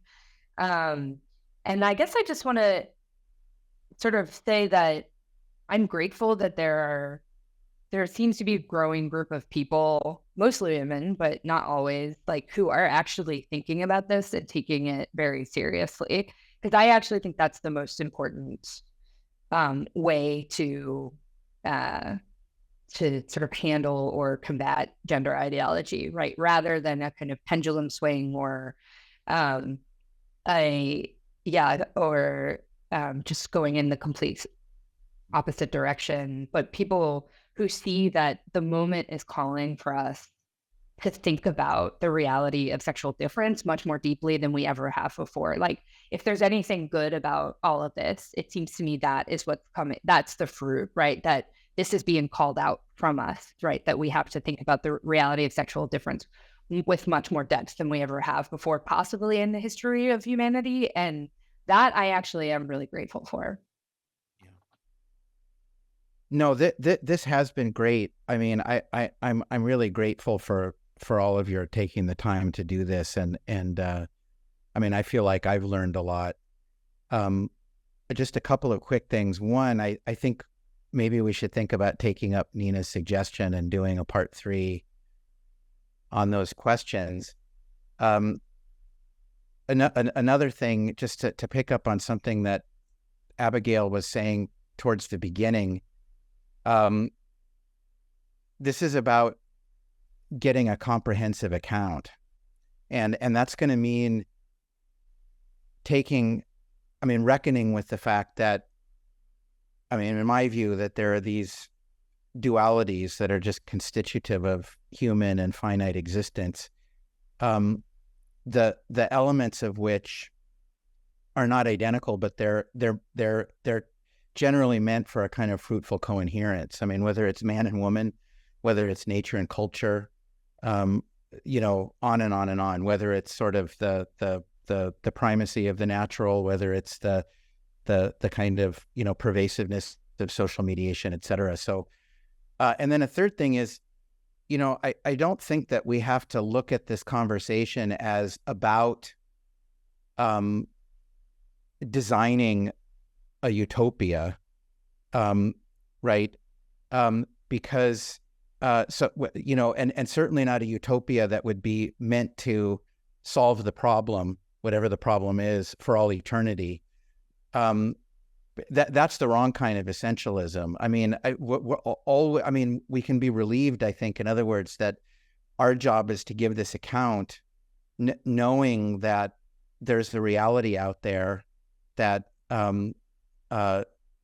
And I guess I just want to sort of say that I'm grateful that there seems to be a growing group of people, mostly women, but not always, like, who are actually thinking about this and taking it very seriously. Because I actually think that's the most important way to sort of handle or combat gender ideology, right? Rather than a kind of pendulum swing or just going in the complete opposite direction. But people who see that the moment is calling for us to think about the reality of sexual difference much more deeply than we ever have before. Like, if there's anything good about all of this, it seems to me that is what's coming. That's the fruit, right? That this is being called out from us, right? That we have to think about the reality of sexual difference with much more depth than we ever have before, possibly in the history of humanity. And that I actually am really grateful for. No, this has been great. I mean, I'm really grateful for all of your taking the time to do this, and I mean, I feel like I've learned a lot. Just a couple of quick things. One, I think maybe we should think about taking up Nina's suggestion and doing a part 3 on those questions. Another thing, just to pick up on something that Abigail was saying towards the beginning. This is about getting a comprehensive account, and that's going to mean reckoning with the fact that, in my view, that there are these dualities that are just constitutive of human and finite existence, the elements of which are not identical, but they're generally meant for a kind of fruitful coherence. I mean, whether it's man and woman, whether it's nature and culture, on and on and on, whether it's sort of the primacy of the natural, whether it's the kind of, pervasiveness of social mediation, et cetera. So, and then a third thing is, I don't think that we have to look at this conversation as about designing a utopia, right? Because, and certainly not a utopia that would be meant to solve the problem, whatever the problem is, for all eternity. That's the wrong kind of essentialism. We can be relieved, I think, in other words, that our job is to give this account, knowing that there's the reality out there that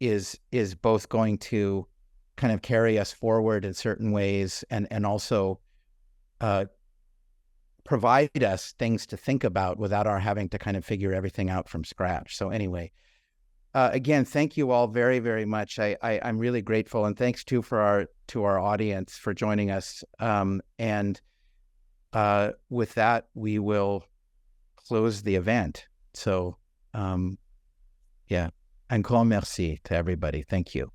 is both going to kind of carry us forward in certain ways and also provide us things to think about without our having to kind of figure everything out from scratch. So anyway, again, thank you all very, very much. I'm really grateful, and thanks too to our audience for joining us. And with that, we will close the event. So, un grand merci to everybody. Thank you.